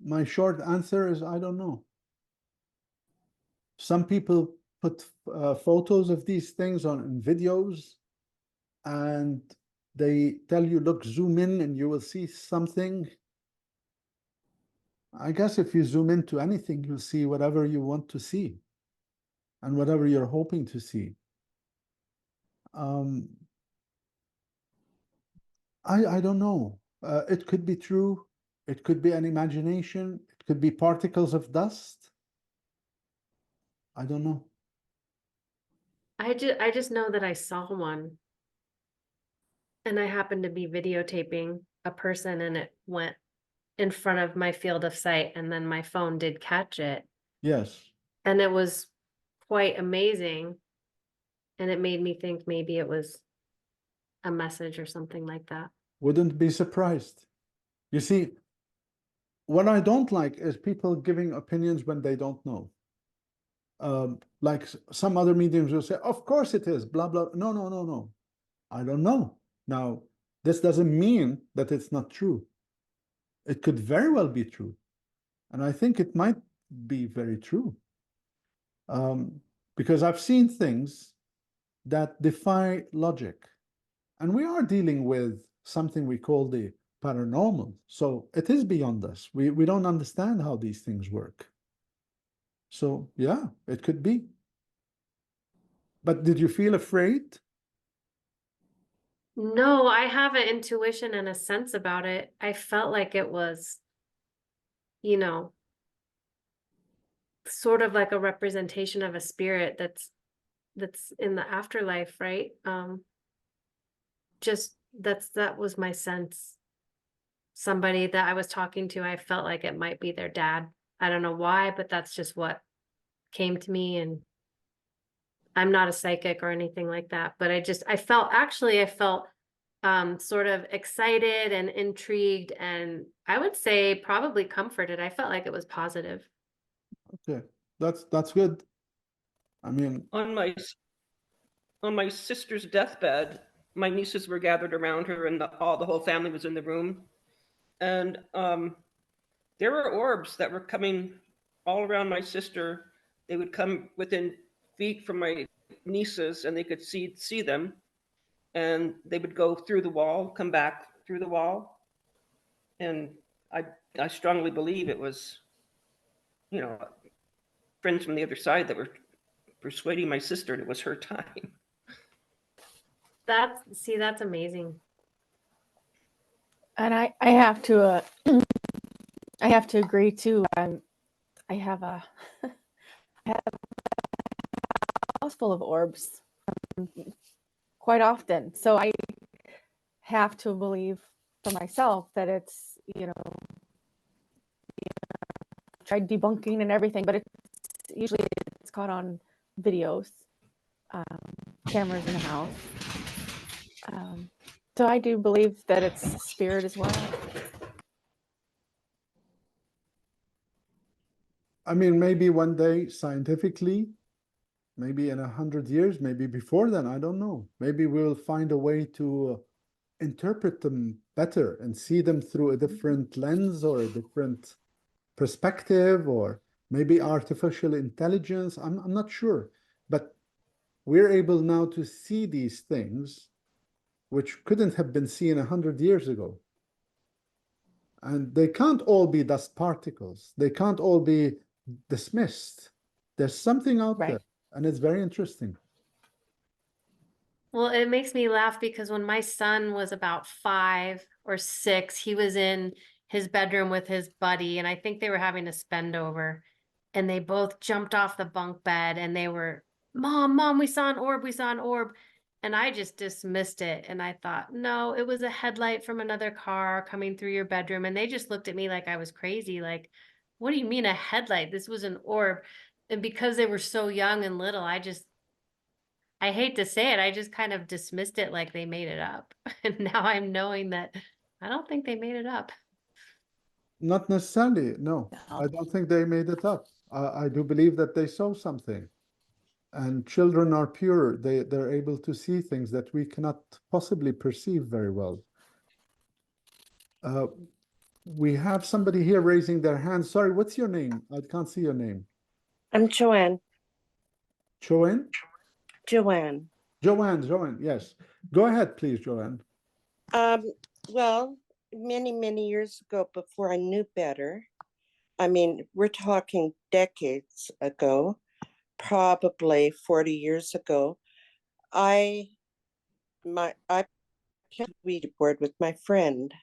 My short answer is I don't know. Some people put photos of these things on videos and they tell you, look, zoom in and you will see something. I guess if you zoom into anything, you'll see whatever you want to see and whatever you're hoping to see. I don't know. It could be true. It could be an imagination. It could be particles of dust. I don't know. I just know that I saw one and I happened to be videotaping a person and it went in front of my field of sight and then my phone did catch it Yes. and it was quite amazing and it made me think maybe it was a message or something like that. Wouldn't be surprised. You see, what I don't like is people giving opinions when they don't know. Like some other mediums will say, of course it is, blah, blah. No, no, no, no. I don't know. Now, this doesn't mean that it's not true. It could very well be true. And I think it might be very true. Because I've seen things that defy logic. And we are dealing with something we call the paranormal. So it is beyond us. We don't understand how these things work. So yeah, it could be. But did you feel afraid? No, I have an intuition and a sense about it. I felt like it was, you know, sort of like a representation of a spirit that's in the afterlife, right? Just that was my sense. Somebody that I was talking to, I felt like it might be their dad. I don't know why, but that's just what came to me. And I'm not a psychic or anything like that, but I felt sort of excited and intrigued, and I would say probably comforted. I felt like it was positive. Okay, that's good. I mean, On my sister's deathbed, my nieces were gathered around her, and the whole family was in the room. And there were orbs that were coming all around my sister. They would come within feet from my nieces, and they could see them. And they would go through the wall, come back through the wall. And I I strongly believe it was, you know, friends from the other side that were persuading my sister it was her time. That's amazing. And I have to I have to agree too. I have a I have a house full of orbs quite often. So I have to believe for myself that it's, tried debunking and everything, but it's usually it's caught on videos, um, cameras in the house. So I do believe that it's spirit as well. I mean, maybe one day scientifically, maybe in 100 years, maybe before then, I don't know. Maybe we'll find a way to interpret them better and see them through a different lens or a different perspective, or maybe artificial intelligence. I'm not sure. But we're able now to see these things which couldn't have been seen 100 years ago. And they can't all be dust particles. They can't all be dismissed. There's something out Right. there, and it's very interesting. Well, it makes me laugh because when my son was about 5 or 6, he was in his bedroom with his buddy, and I think they were having a spend over, and they both jumped off the bunk bed and they were, Mom, we saw an orb, we saw an orb. And I just dismissed it. And I thought, no, it was a headlight from another car coming through your bedroom. And they just looked at me like I was crazy. Like, what do you mean a headlight? This was an orb. And because they were so young and little, I hate to say it, I just kind of dismissed it like they made it up. And now I'm knowing that I don't think they made it up. Not necessarily, no. I don't think they made it up. I do believe that they saw something. And children are pure. They're able to see things that we cannot possibly perceive very well. We have somebody here raising their hand. Sorry, what's your name? I can't see your name. I'm Joanne. Joanne? Joanne. Joanne, yes. Go ahead, please, Joanne. Well, many years ago, before I knew better, I mean, we're talking decades ago, probably 40 years ago, I kept a Ouija board with my friend.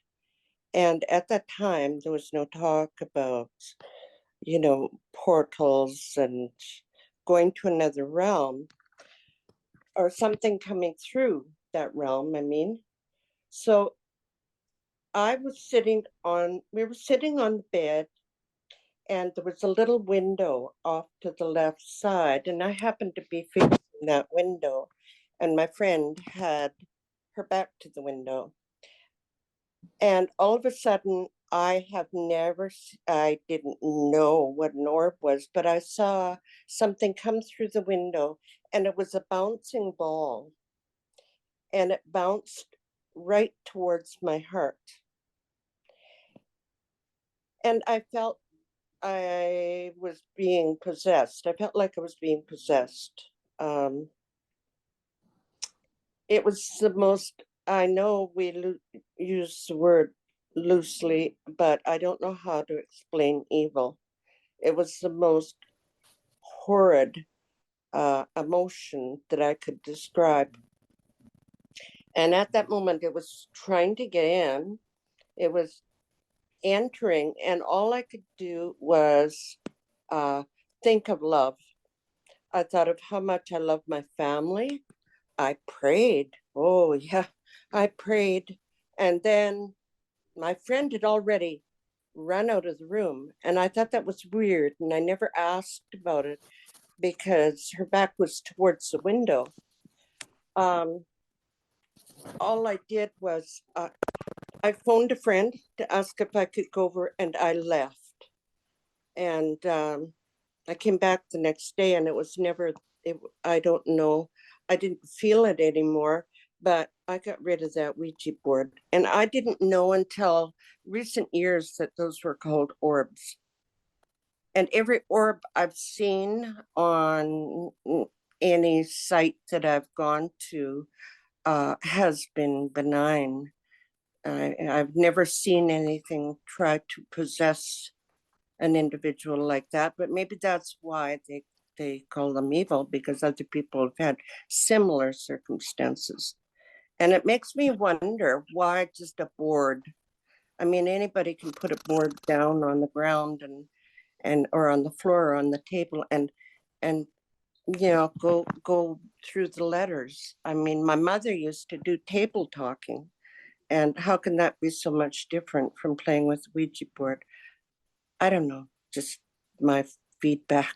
And at that time, there was no talk about, portals and going to another realm or something coming through that realm, I mean. So we were sitting on the bed, and there was a little window off to the left side, and I happened to be facing that window, and my friend had her back to the window. And all of a sudden, I didn't know what an orb was, but I saw something come through the window, and it was a bouncing ball, and it bounced right towards my heart. And I felt I was being possessed. I felt like I was being possessed. It was the most, I know we use the word loosely, but I don't know how to explain evil. It was the most horrid emotion that I could describe. And at that moment, it was trying to get in. It was entering, and all I could do was think of love. I thought of how much I love my family. I prayed. Oh, yeah, I prayed. And then my friend had already run out of the room. And I thought that was weird. And I never asked about it because her back was towards the window. all I did was I phoned a friend to ask if I could go over, and I left. And I came back the next day, and it was never. I don't know. I didn't feel it anymore, but I got rid of that Ouija board, and I didn't know until recent years that those were called orbs. And every orb I've seen on any site that I've gone to has been benign. I've never seen anything try to possess an individual like that, but maybe that's why they call them evil, because other people have had similar circumstances. And it makes me wonder why just a board. I mean, anybody can put a board down on the ground and or on the floor or on the table and go through the letters. I mean, my mother used to do table talking, and how can that be so much different from playing with Ouija board? I don't know, just my feedback.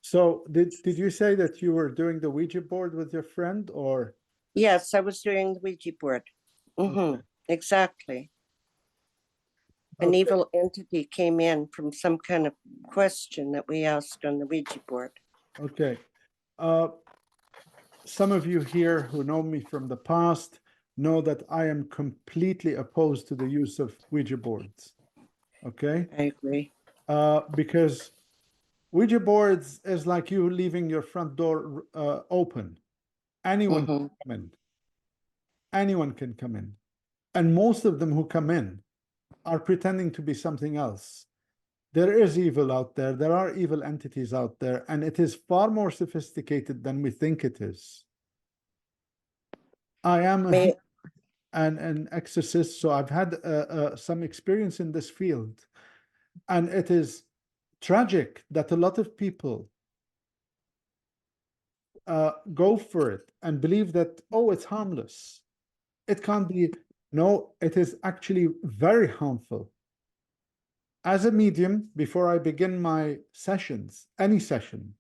So did you say that you were doing the Ouija board with your friend, or? Yes, I was doing the Ouija board. Okay. Exactly. An Okay. evil entity came in from some kind of question that we asked on the Ouija board. Okay. Some of you here who know me from the past know that I am completely opposed to the use of Ouija boards. Okay? I agree. Because Ouija boards is like you leaving your front door open. Anyone can come in. Anyone can come in. And most of them who come in are pretending to be something else. There is evil out there. There are evil entities out there, and it is far more sophisticated than we think it is. I am an exorcist, so I've had some experience in this field. And it is tragic that a lot of people go for it and believe that, oh, it's harmless. It can't be. No, it is actually very harmful. As a medium, before I begin my sessions, any session,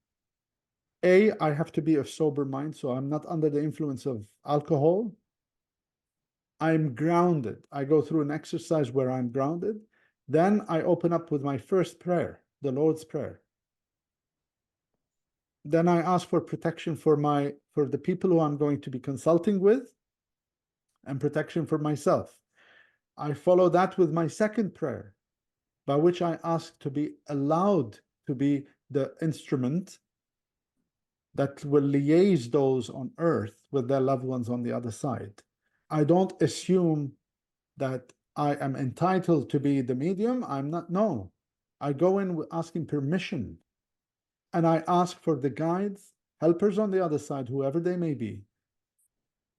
I have to be of sober mind, so I'm not under the influence of alcohol. I'm grounded. I go through an exercise where I'm grounded. Then I open up with my first prayer, the Lord's Prayer. Then I ask for protection for the people who I'm going to be consulting with, and protection for myself. I follow that with my second prayer, by which I ask to be allowed to be the instrument that will liaise those on earth with their loved ones on the other side. I don't assume that I am entitled to be the medium. I'm not. No, I go in asking permission, and I ask for the guides, helpers on the other side, whoever they may be,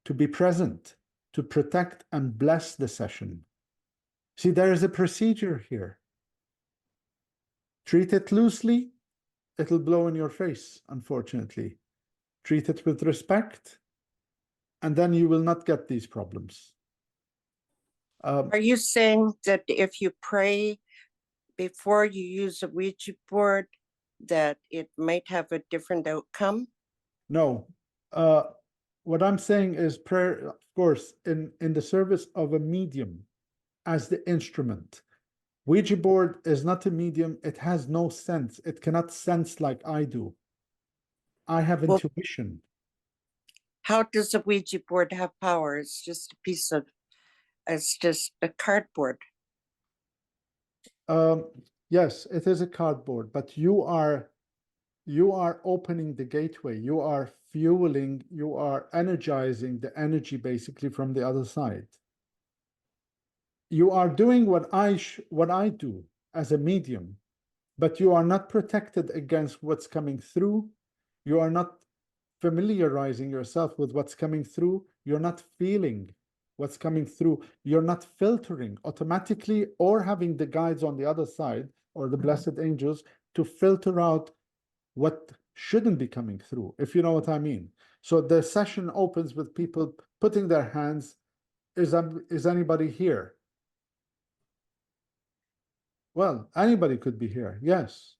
to be present, to protect and bless the session. See, there is a procedure here. Treat it loosely, it'll blow in your face, unfortunately. Treat it with respect, and then you will not get these problems. Are you saying that if you pray before you use a Ouija board, that it might have a different outcome? No. What I'm saying is prayer, of course, in the service of a medium as the instrument. Ouija board is not a medium. It has no sense. It cannot sense like I do. I have Well, intuition. how does a Ouija board have power? It's just a cardboard. Yes, it is a cardboard, but you are opening the gateway. You are fueling, you are energizing the energy basically from the other side. You are doing what I do as a medium, but you are not protected against what's coming through. You are not familiarizing yourself with what's coming through. You're not feeling what's coming through. You're not filtering automatically or having the guides on the other side or the blessed angels to filter out what shouldn't be coming through, if you know what I mean. So the session opens with people putting their hands, is anybody here? Well, anybody could be here, yes.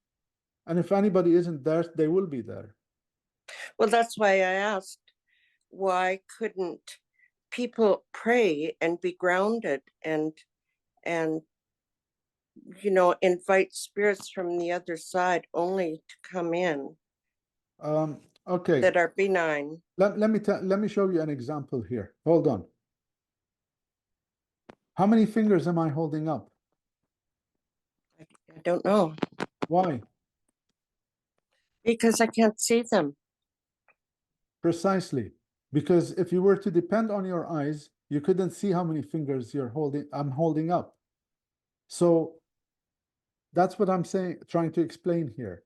And if anybody isn't there, they will be there. Well, that's why I asked. why couldn't people pray and be grounded and invite spirits from the other side only to come in Okay, that are benign? let me show you an example here. Hold on. How many fingers am I holding up? I don't know, Why? because I can't see them. Precisely. Because if you were to depend on your eyes, you couldn't see how many fingers I'm holding up. So that's what I'm saying, trying to explain here.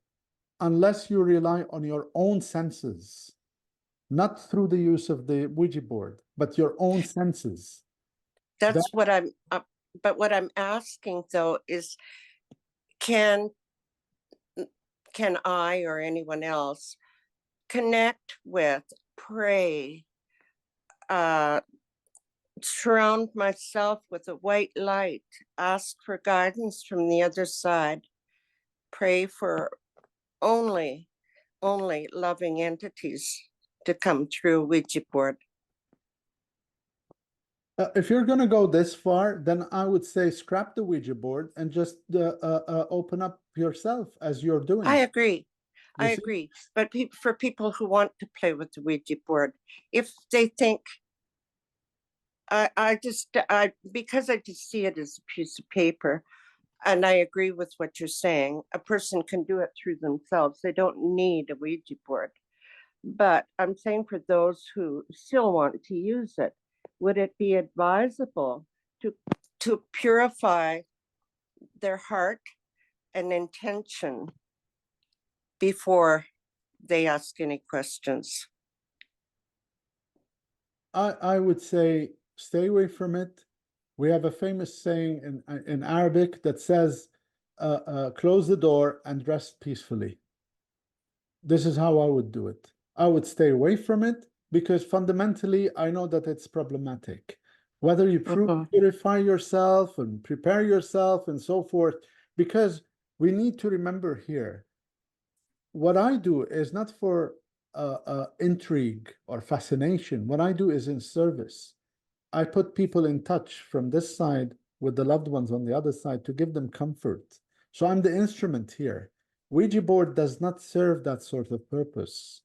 Unless you rely on your own senses, not through the use of the Ouija board, but your own senses. That's what I'm but what I'm asking though is, can I or anyone else connect with, pray, surround myself with a white light, ask for guidance from the other side, pray for only loving entities to come through Ouija board? If you're going to go this far, then I would say scrap the Ouija board and just open up yourself as you're doing. I agree. You I see? agree. But for people who want to play with the Ouija board, if they think, because I just see it as a piece of paper, and I agree with what you're saying, a person can do it through themselves. They don't need a Ouija board. But I'm saying for those who still want to use it, would it be advisable to purify their heart and intention before they ask any questions? I would say stay away from it. We have a famous saying in Arabic that says, close the door and rest peacefully. This is how I would do it. I would stay away from it because fundamentally I know that it's problematic. Whether you purify yourself and prepare yourself and so forth, because we need to remember here, what I do is not for intrigue or fascination. What I do is in service. I put people in touch from this side with the loved ones on the other side to give them comfort. So I'm the instrument here. Ouija board does not serve that sort of purpose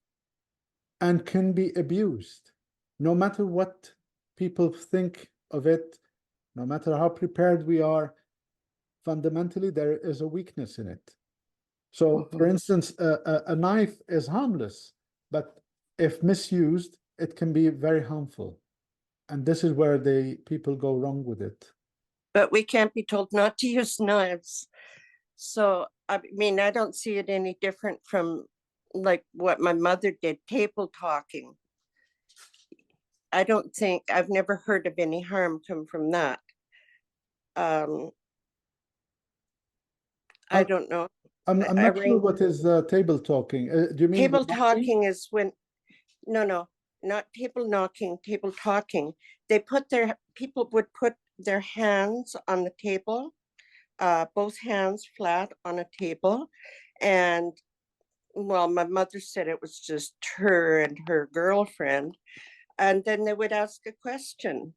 and can be abused. No matter what people think of it, no matter how prepared we are, fundamentally there is a weakness in it. So, for instance, a knife is harmless, but if misused, it can be very harmful. And this is where people go wrong with it. But we can't be told not to use knives. So, I mean, I don't see it any different from like what my mother did, table talking. I've never heard of any harm come from that. I don't know. I'm not sure what is table talking. Do you mean Table knocking? talking is when, no, not table knocking, table talking. People would put their hands on the table, both hands flat on a table. And well, my mother said it was just her and her girlfriend. And then they would ask a question.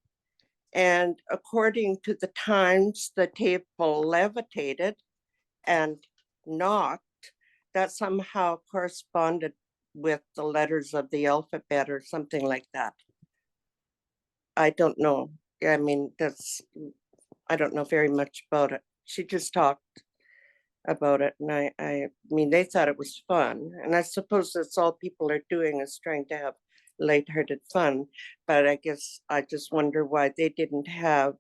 And according to the times the table levitated and knocked, that somehow corresponded with the letters of the alphabet or something like that. I don't know. I mean, I don't know very much about it. She just talked about it, and I mean, they thought it was fun, and I suppose that's all people are doing is trying to have lighthearted fun. But I guess I just wonder why they didn't have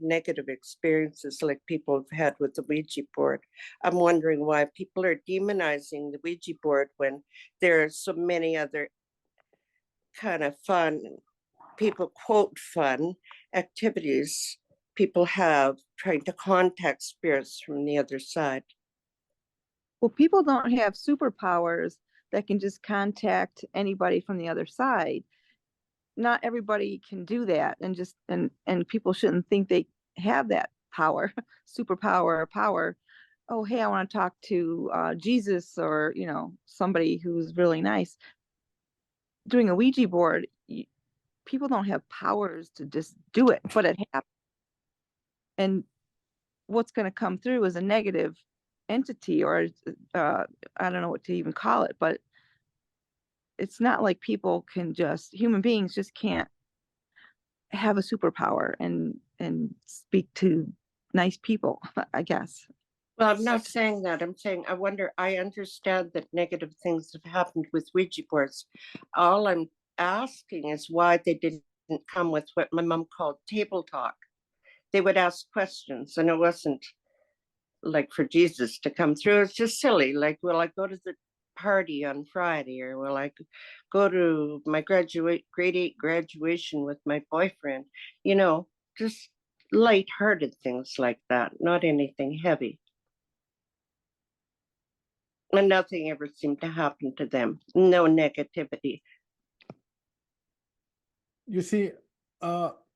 negative experiences like people have had with the Ouija board. I'm wondering why people are demonizing the Ouija board when there are so many other kind of fun, people quote fun activities people have trying to contact spirits from the other side. Well, people don't have superpowers that can just contact anybody from the other side. Not everybody can do that, and people shouldn't think they have that power, superpower or power. Oh, hey, I want to talk to Jesus or somebody who's really nice. Doing a Ouija board, people don't have powers to just do it, but it happens. And what's going to come through is a negative entity, or I don't know what to even call it, but it's not like people can just, human beings just can't have a superpower and speak to nice people, I guess. Well, I'm not saying that. I'm saying I wonder, I understand that negative things have happened with Ouija boards. All I'm asking is why they didn't come with what my mom called table talk. They would ask questions, and it wasn't like for Jesus to come through. It's just silly. Like, will I go to the party on Friday, or will I go to my grade 8 graduation with my boyfriend? You know, just lighthearted things like that, not anything heavy. And nothing ever seemed to happen to them. No negativity. You see,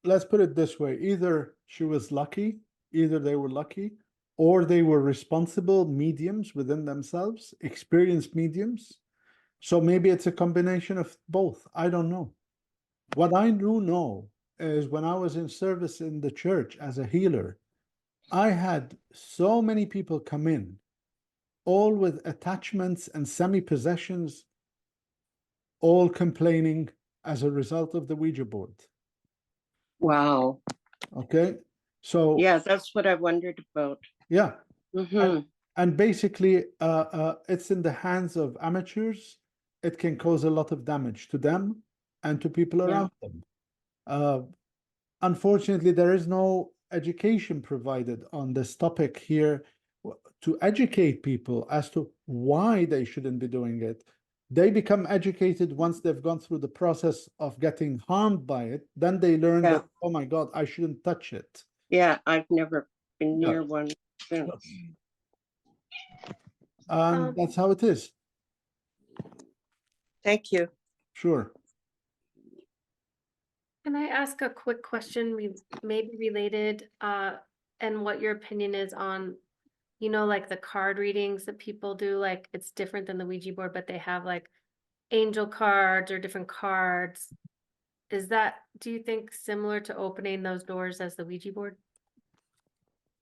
let's put it this way. Either she was lucky, either they were lucky, or they were responsible mediums within themselves, experienced mediums. So maybe it's a combination of both. I don't know. What I do know is when I was in service in the church as a healer, I had so many people come in, all with attachments and semi-possessions, all complaining as a result of the Ouija board. Wow. Okay, so Yeah, that's what I wondered about. yeah, Mm-hmm. and basically, it's in the hands of amateurs. It can cause a lot of damage to them and to people Yeah. around them. Unfortunately, there is no education provided on this topic here to educate people as to why they shouldn't be doing it. They become educated once they've gone through the process of getting harmed by it. Then they learn Yeah. that, oh my God, I shouldn't touch it. Yeah, I've never been Yeah. near one since. And that's how it is. Thank you. Sure. Can I ask a quick question, maybe related, and what your opinion is on, you know, like the card readings that people do, like it's different than the Ouija board, but they have like angel cards or different cards. Is that, do you think similar to opening those doors as the Ouija board?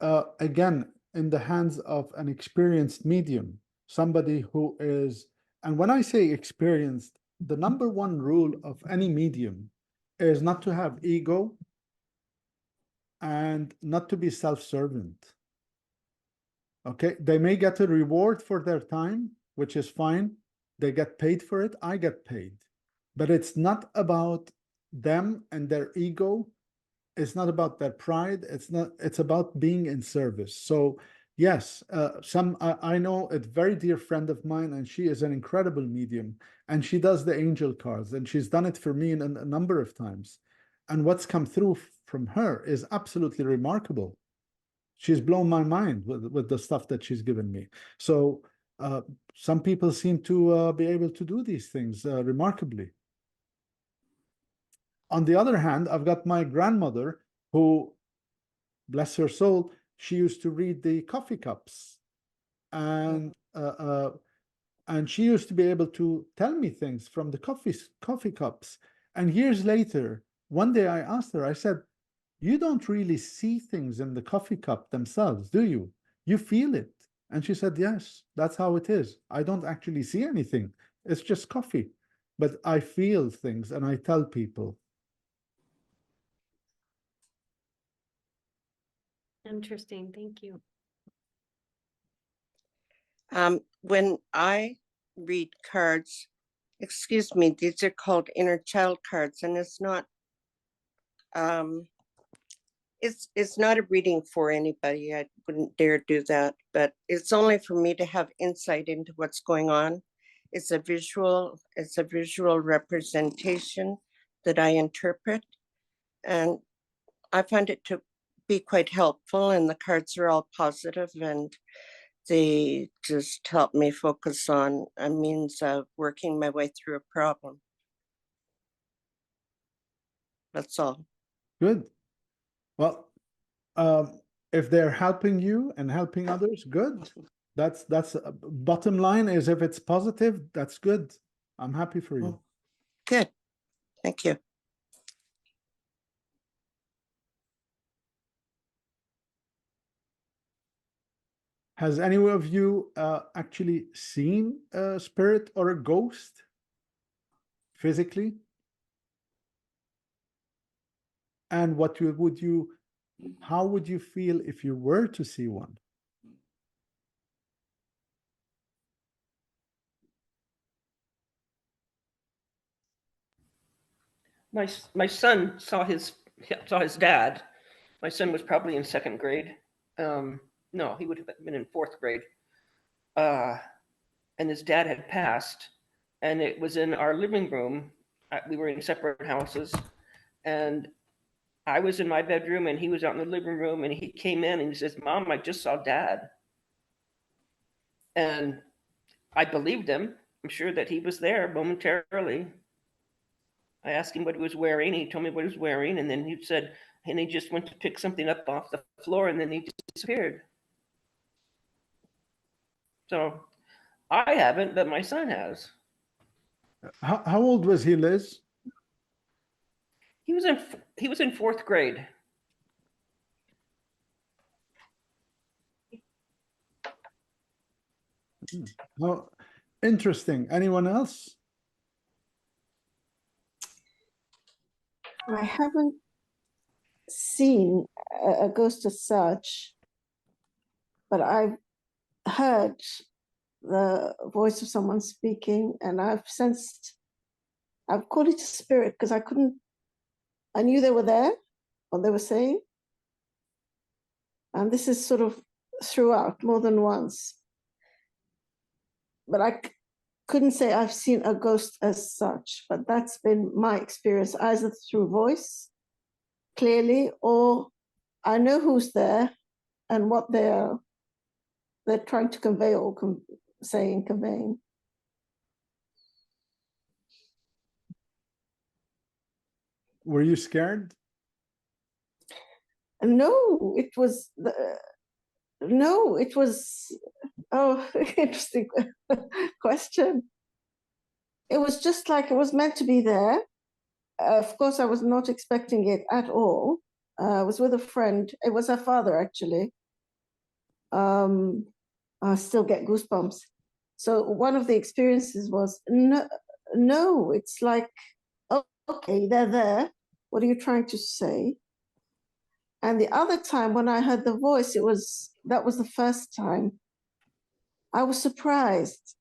Again, in the hands of an experienced medium, somebody who is, and when I say experienced, the number one rule of any medium is not to have ego and not to be self-servant. Okay, they may get a reward for their time, which is fine. They get paid for it, I get paid. But it's not about them and their ego. It's not about their pride. It's about being in service. So yes, I know a very dear friend of mine, and she is an incredible medium, and she does the angel cards, and she's done it for me in a number of times. And what's come through from her is absolutely remarkable. She's blown my mind with the stuff that she's given me. So some people seem to be able to do these things remarkably. On the other hand, I've got my grandmother who, bless her soul, she used to read the coffee cups, and she used to be able to tell me things from the coffee cups. And years later, one day I asked her, I said, "You don't really see things in the coffee cup themselves, do you? You feel it." And she said, "Yes, that's how it is. I don't actually see anything. It's just coffee, but I feel things and I tell people." Interesting, thank you. When I read cards, excuse me, these are called inner child cards, and it's not it's not a reading for anybody. I wouldn't dare do that, but it's only for me to have insight into what's going on. It's a visual representation that I interpret, and I find it to be quite helpful, and the cards are all positive, and they just help me focus on a means of working my way through a problem. That's all. Good. Well, if they're helping you and helping others, good. That's bottom line is, if it's positive, that's good. I'm happy for you. Good. Thank you. Has any of you actually seen a spirit or a ghost physically? And how would you feel if you were to see one? My son saw his dad. My son was probably in second grade. No, he would have been in fourth grade. And his dad had passed, and it was in our living room. We were in separate houses, and I was in my bedroom, and he was out in the living room, and he came in and he says, "Mom, I just saw Dad." And I believed him. I'm sure that he was there momentarily. I asked him what he was wearing. He told me what he was wearing, and then he said, and he just went to pick something up off the floor, and then he disappeared. So I haven't, but my son has. How old was he, Liz? He was in fourth grade. Oh, interesting. Anyone else? I haven't seen a ghost as such, but I've heard the voice of someone speaking, and I've called it a spirit because I knew they were there, what they were saying. And this is sort of throughout more than once. But I couldn't say I've seen a ghost as such, but that's been my experience, either through voice, clearly, or I know who's there and what they're trying to convey or conveying. Were you scared? No, it was interesting question. It was just like it was meant to be there. Of course, I was not expecting it at all. I was with a friend. It was her father, actually. I still get goosebumps. So one of the experiences was, no, it's like, oh, okay, they're there. What are you trying to say? And the other time when I heard the voice, that was the first time. I was surprised.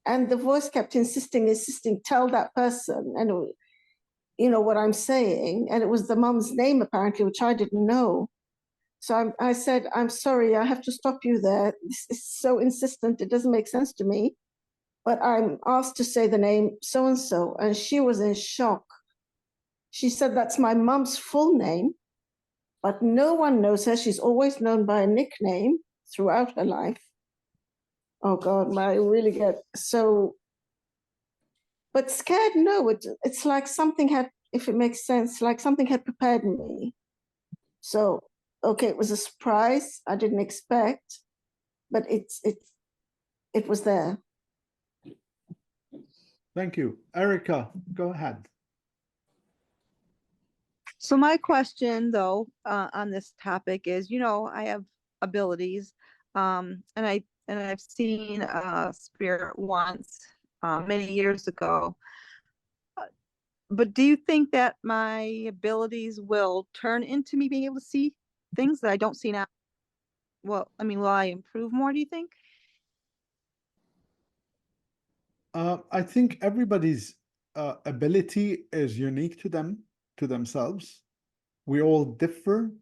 And the voice kept insisting, tell that person. And, you know what I'm saying. And it was the mum's name, apparently, which I didn't know. So I said, "I'm sorry, I have to stop you there. This is so insistent. It doesn't make sense to me. But I'm asked to say the name so-and-so." And she was in shock. She said, "That's my mum's full name, but no one knows her. She's always known by a nickname throughout her life." Oh God, I really get so, but scared, no, it's like something had, if it makes sense, like something had prepared me. So, okay, it was a surprise. I didn't expect, but it was there. Thank you. Erica, go ahead. So my question though, on this topic is, I have abilities, and I've seen a spirit once, many years ago. But do you think that my abilities will turn into me being able to see things that I don't see now? Well, I mean, will I improve more, do you think? I think everybody's ability is unique to them, to themselves. We all differ.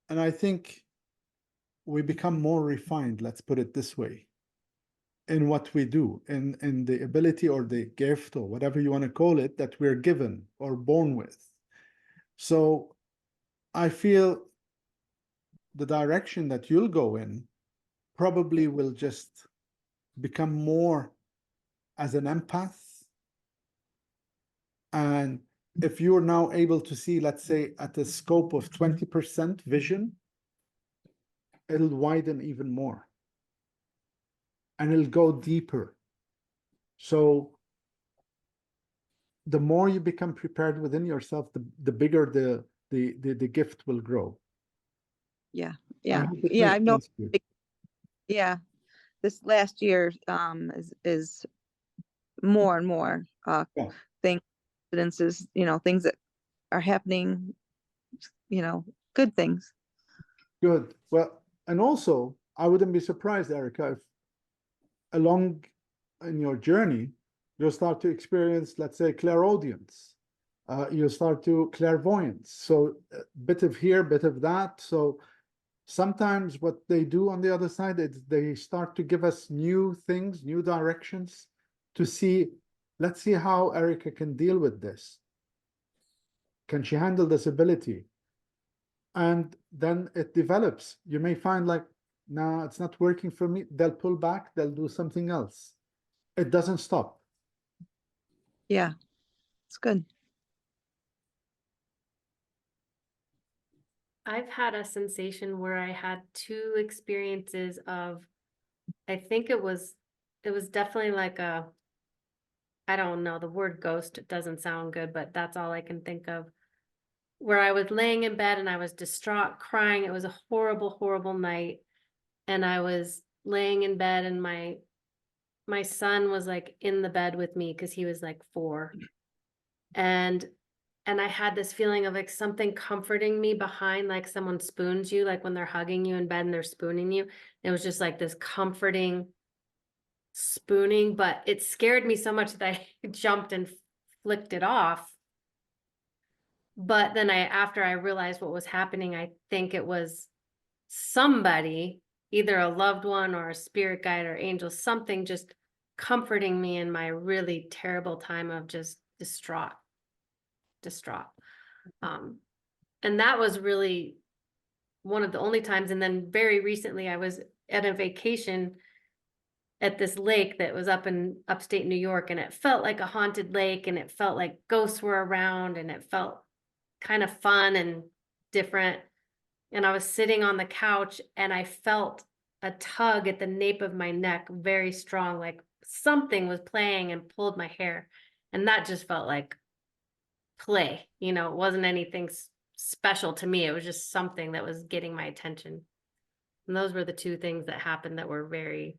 And I think we become more refined, let's put it this way, in what we do, in the ability or the gift or whatever you want to call it that we're given or born with. So I feel the direction that you'll go in probably will just become more as an empath. And if you're now able to see, let's say, at a scope of 20% vision, it'll widen even more. And it'll go deeper. So the more you become prepared within yourself, the bigger the gift will grow. Yeah. I hope it Yeah. makes I know. sense to you. Yeah, this last year is more and more Yeah. things, incidences, things that are happening, good things. Good. Well, and also, I wouldn't be surprised, Erica, if along in your journey, you'll start to experience, let's say, clairaudience. You'll start to clairvoyance. So a bit of here, bit of that. So sometimes what they do on the other side is they start to give us new things, new directions to see, let's see how Erica can deal with this. Can she handle this ability? And then it develops. You may find like, no, it's not working for me. They'll pull back, they'll do something else. It doesn't stop. Yeah, it's good. I've had a sensation where I had two experiences of, I think it was definitely like a, I don't know, the word ghost doesn't sound good, but that's all I can think of. Where I was laying in bed and I was distraught, crying. It was a horrible, horrible night. And I was laying in bed and my son was like in the bed with me because he was like 4. And I had this feeling of like something comforting me behind, like someone spoons you, like when they're hugging you in bed and they're spooning you. It was just like this comforting spooning, but it scared me so much that I jumped and flicked it off. But then after I realized what was happening, I think it was somebody, either a loved one or a spirit guide or angel, something just comforting me in my really terrible time of just distraught. And that was really one of the only times. And then very recently I was at a vacation at this lake that was up in upstate New York, and it felt like a haunted lake, and it felt like ghosts were around, and it felt kind of fun and different. And I was sitting on the couch and I felt a tug at the nape of my neck, very strong, like something was playing and pulled my hair. And that just felt like play, it wasn't anything special to me. It was just something that was getting my attention. And those were the two things that happened that were very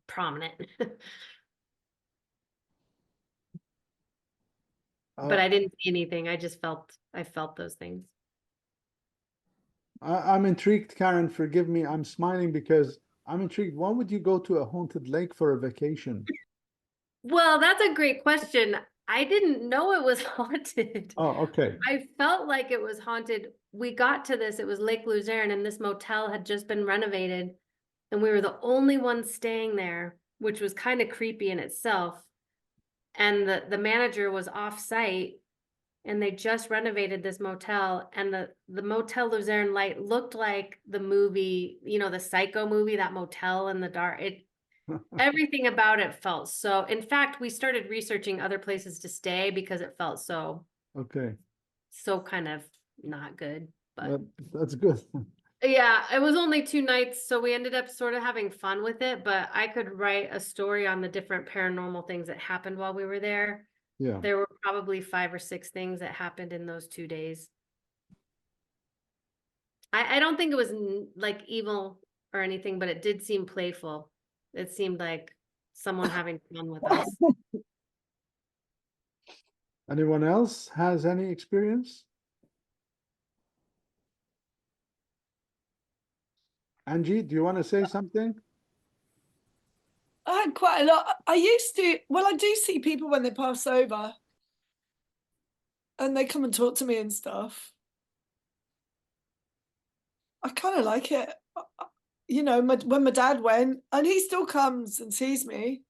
prominent. But I didn't see anything. I felt those things. I'm intrigued, Karen. Forgive me. I'm smiling because I'm intrigued. Why would you go to a haunted lake for a vacation? Well, that's a great question. I didn't know it was haunted. Oh, okay. I felt like it was haunted. We got to this, it was Lake Luzerne, and this motel had just been renovated, and we were the only ones staying there, which was kind of creepy in itself. And the manager was off site, and they just renovated this motel, and the Motel Luzerne light looked like the movie, the Psycho movie, that motel in the dark. Everything about it felt so. In fact, we started researching other places to stay because it felt so Okay. kind of not good. But That's good. yeah, it was only 2 nights, so we ended up sort of having fun with it. But I could write a story on the different paranormal things that happened while we were there. Yeah. There were probably 5 or 6 things that happened in those 2 days. I don't think it was like evil or anything, but it did seem playful. It seemed like someone having fun with us. Anyone else has any experience? Angie, do you want to say something? I had quite a lot. I do see people when they pass over and they come and talk to me and stuff. I kind of like it. When my dad went, and he still comes and sees me.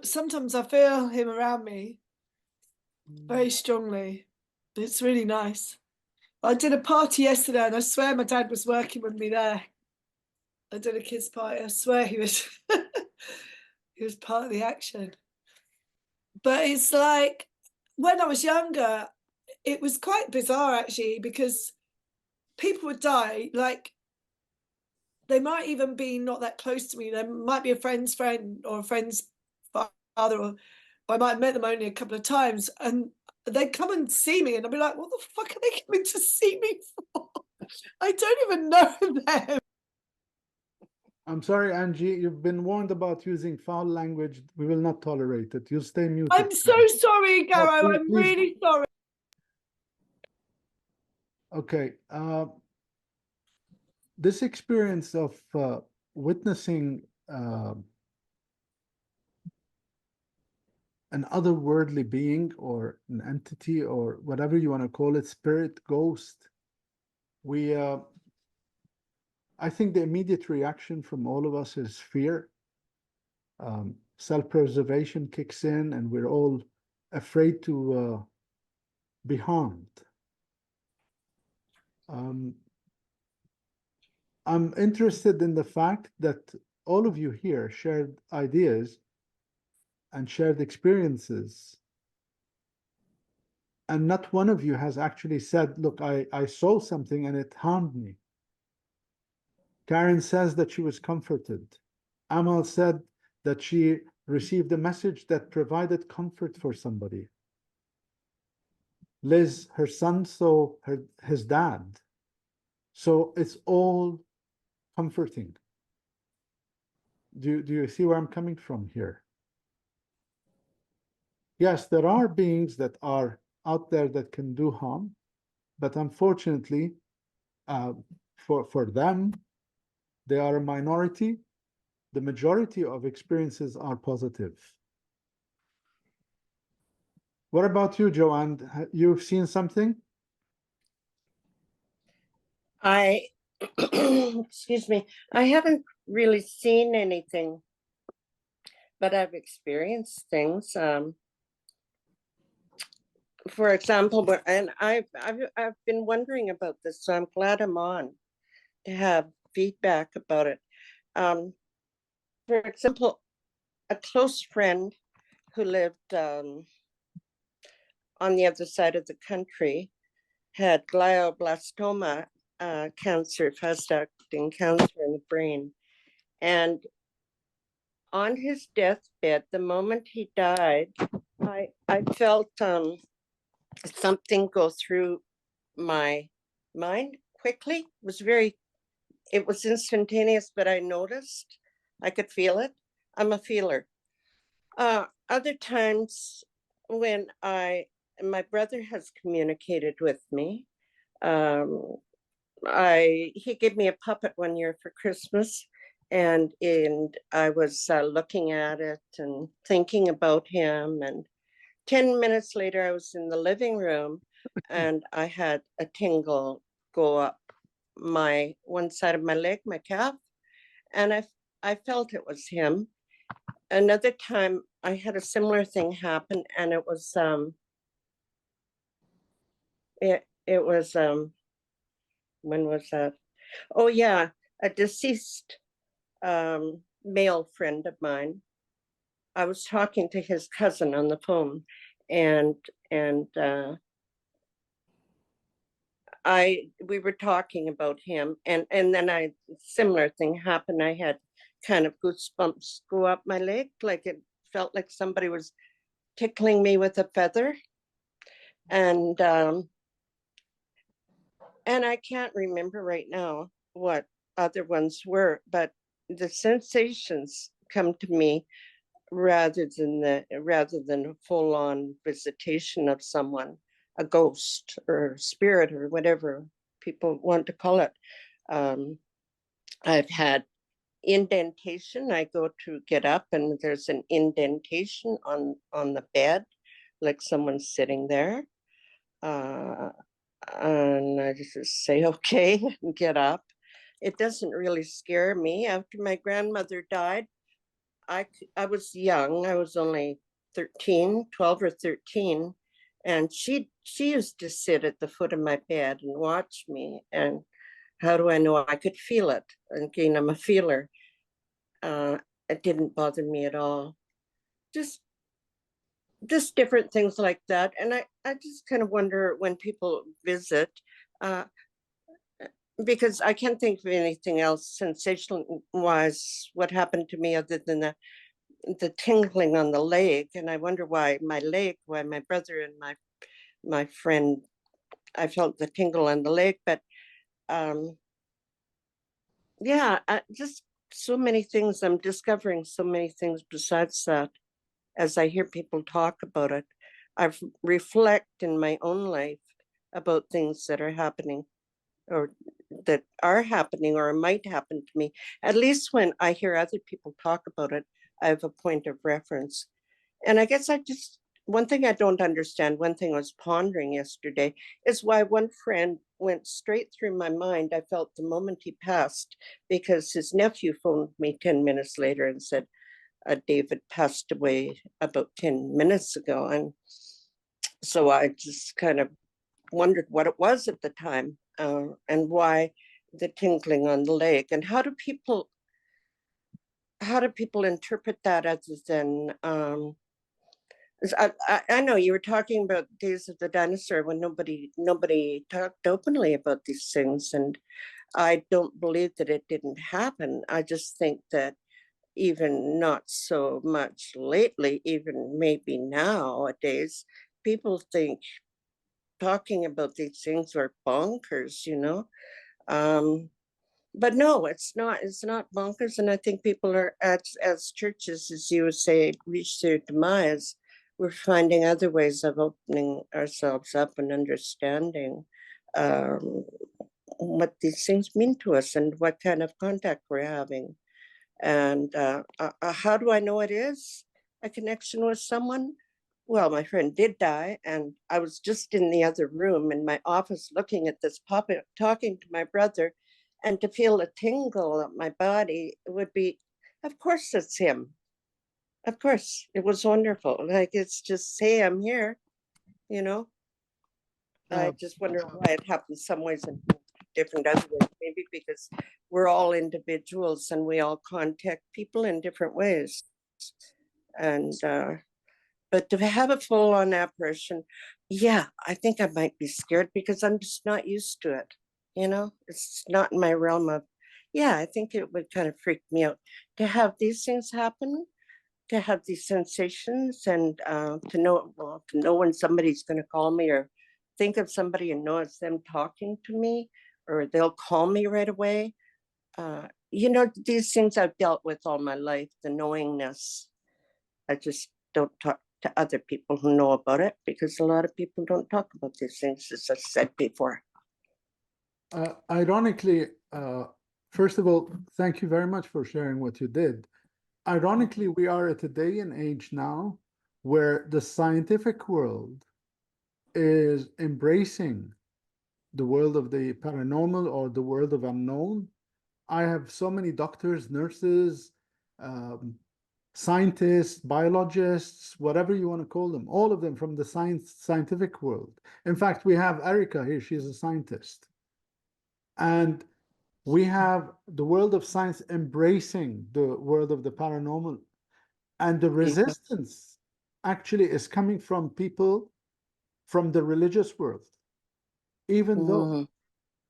Sometimes I feel him around me very strongly. It's really nice. I did a party yesterday, and I swear my dad was working with me there. I did a kids' party. I swear he was he was part of the action. But it's like when I was younger, it was quite bizarre actually, because people would die, like they might even be not that close to me. There might be a friend's friend or a friend's father, or I might have met them only a couple of times, and they'd come and see me, and I'd be like, what the fuck are they coming to see me for? I don't even know them. I'm sorry, Angie, you've been warned about using foul language. We will not tolerate it. You'll stay muted. I'm so sorry, Oh, Garo. please, I'm please. really sorry. Okay. This experience of witnessing an otherworldly being or an entity or whatever you want to call it, spirit, ghost, I think the immediate reaction from all of us is fear. Self-preservation kicks in, and we're all afraid to be harmed. I'm interested in the fact that all of you here shared ideas and shared experiences, and not one of you has actually said, look, I saw something and it harmed me. Karen says that she was comforted. Amal said that she received a message that provided comfort for somebody. Liz, her son saw his dad. So it's all comforting. Do you see where I'm coming from here? Yes, there are beings that are out there that can do harm, but unfortunately, for them, they are a minority. The majority of experiences are positive. What about you, Joanne? You've seen something? Excuse me, I haven't really seen anything, but I've experienced things. For example, and I've been wondering about this, so I'm glad I'm on to have feedback about it. For example, a close friend who lived on the other side of the country had glioblastoma cancer, fast-acting cancer in the brain. And on his deathbed, the moment he died, I felt something go through my mind quickly. It was instantaneous, but I noticed, I could feel it. I'm a feeler. Other times when my brother has communicated with me, he gave me a puppet one year for Christmas, and I was looking at it and thinking about him, and 10 minutes later I was in the living room and I had a tingle go up my one side of my leg, my calf, and I felt it was him. Another time I had a similar thing happen, and it was when was that? Oh yeah, a deceased male friend of mine. I was talking to his cousin on the phone, and we were talking about him, and then similar thing happened. I had kind of goosebumps go up my leg, like it felt like somebody was tickling me with a feather, and I can't remember right now what other ones were, but the sensations come to me rather than a full-on visitation of someone, a ghost or spirit or whatever people want to call it. I've had indentation. I go to get up and there's an indentation on the bed, like someone's sitting there. And I just say, okay, and get up. It doesn't really scare me. After my grandmother died, I was young. I was only 12 or 13. And she used to sit at the foot of my bed and watch me. And how do I know? I could feel it. And again, I'm a feeler. It didn't bother me at all. Just different things like that. And I just kind of wonder when people visit, because I can't think of anything else sensational wise what happened to me other than the tingling on the leg. And I wonder why my brother and my friend, I felt the tingle on the leg. But yeah, just so many things. I'm discovering so many things besides that as I hear people talk about it. I reflect in my own life about things that are happening or that are happening or might happen to me. At least when I hear other people talk about it, I have a point of reference. And I guess one thing I don't understand, one thing I was pondering yesterday is why one friend went straight through my mind. I felt the moment he passed because his nephew phoned me 10 minutes later and said, David passed away about 10 minutes ago. And so I just kind of wondered what it was at the time and why the tingling on the leg. And how do people interpret that other than I know you were talking about Days of the Dinosaur when nobody talked openly about these things, and I don't believe that it didn't happen. I just think that even not so much lately, even maybe nowadays, people think talking about these things are bonkers, you know. But no, it's not bonkers. And I think people are as churches, as you would say, reach their demise, we're finding other ways of opening ourselves up and understanding what these things mean to us and what kind of contact we're having. And how do I know it is a connection with someone? Well, my friend did die, and I was just in the other room in my office looking at this puppet, talking to my brother, and to feel a tingle up my body would be, of course, it's him. Of course, it was wonderful. Like, it's just, hey, I'm here, you know? I just wonder why it happens some ways and different other ways. Maybe because we're all individuals and we all contact people in different ways. And but to have a full-on apparition, yeah, I think I might be scared because I'm just not used to it. You know, it's not in my realm of. Yeah, I think it would kind of freak me out to have these things happen, to have these sensations, and to know when somebody's going to call me or think of somebody and know it's them talking to me, or they'll call me right away. You know, these things I've dealt with all my life, the knowingness. I just don't talk to other people who know about it because a lot of people don't talk about these things, as I said before. Ironically, first of all, thank you very much for sharing what you did. Ironically, we are at a day and age now where the scientific world is embracing the world of the paranormal or the world of unknown. I have so many doctors, nurses, scientists, biologists, whatever you want to call them, all of them from the scientific world. In fact, we have Erica here, she's a scientist. And we have the world of science embracing the world of the paranormal. And the resistance actually is coming from people from the religious world, even though,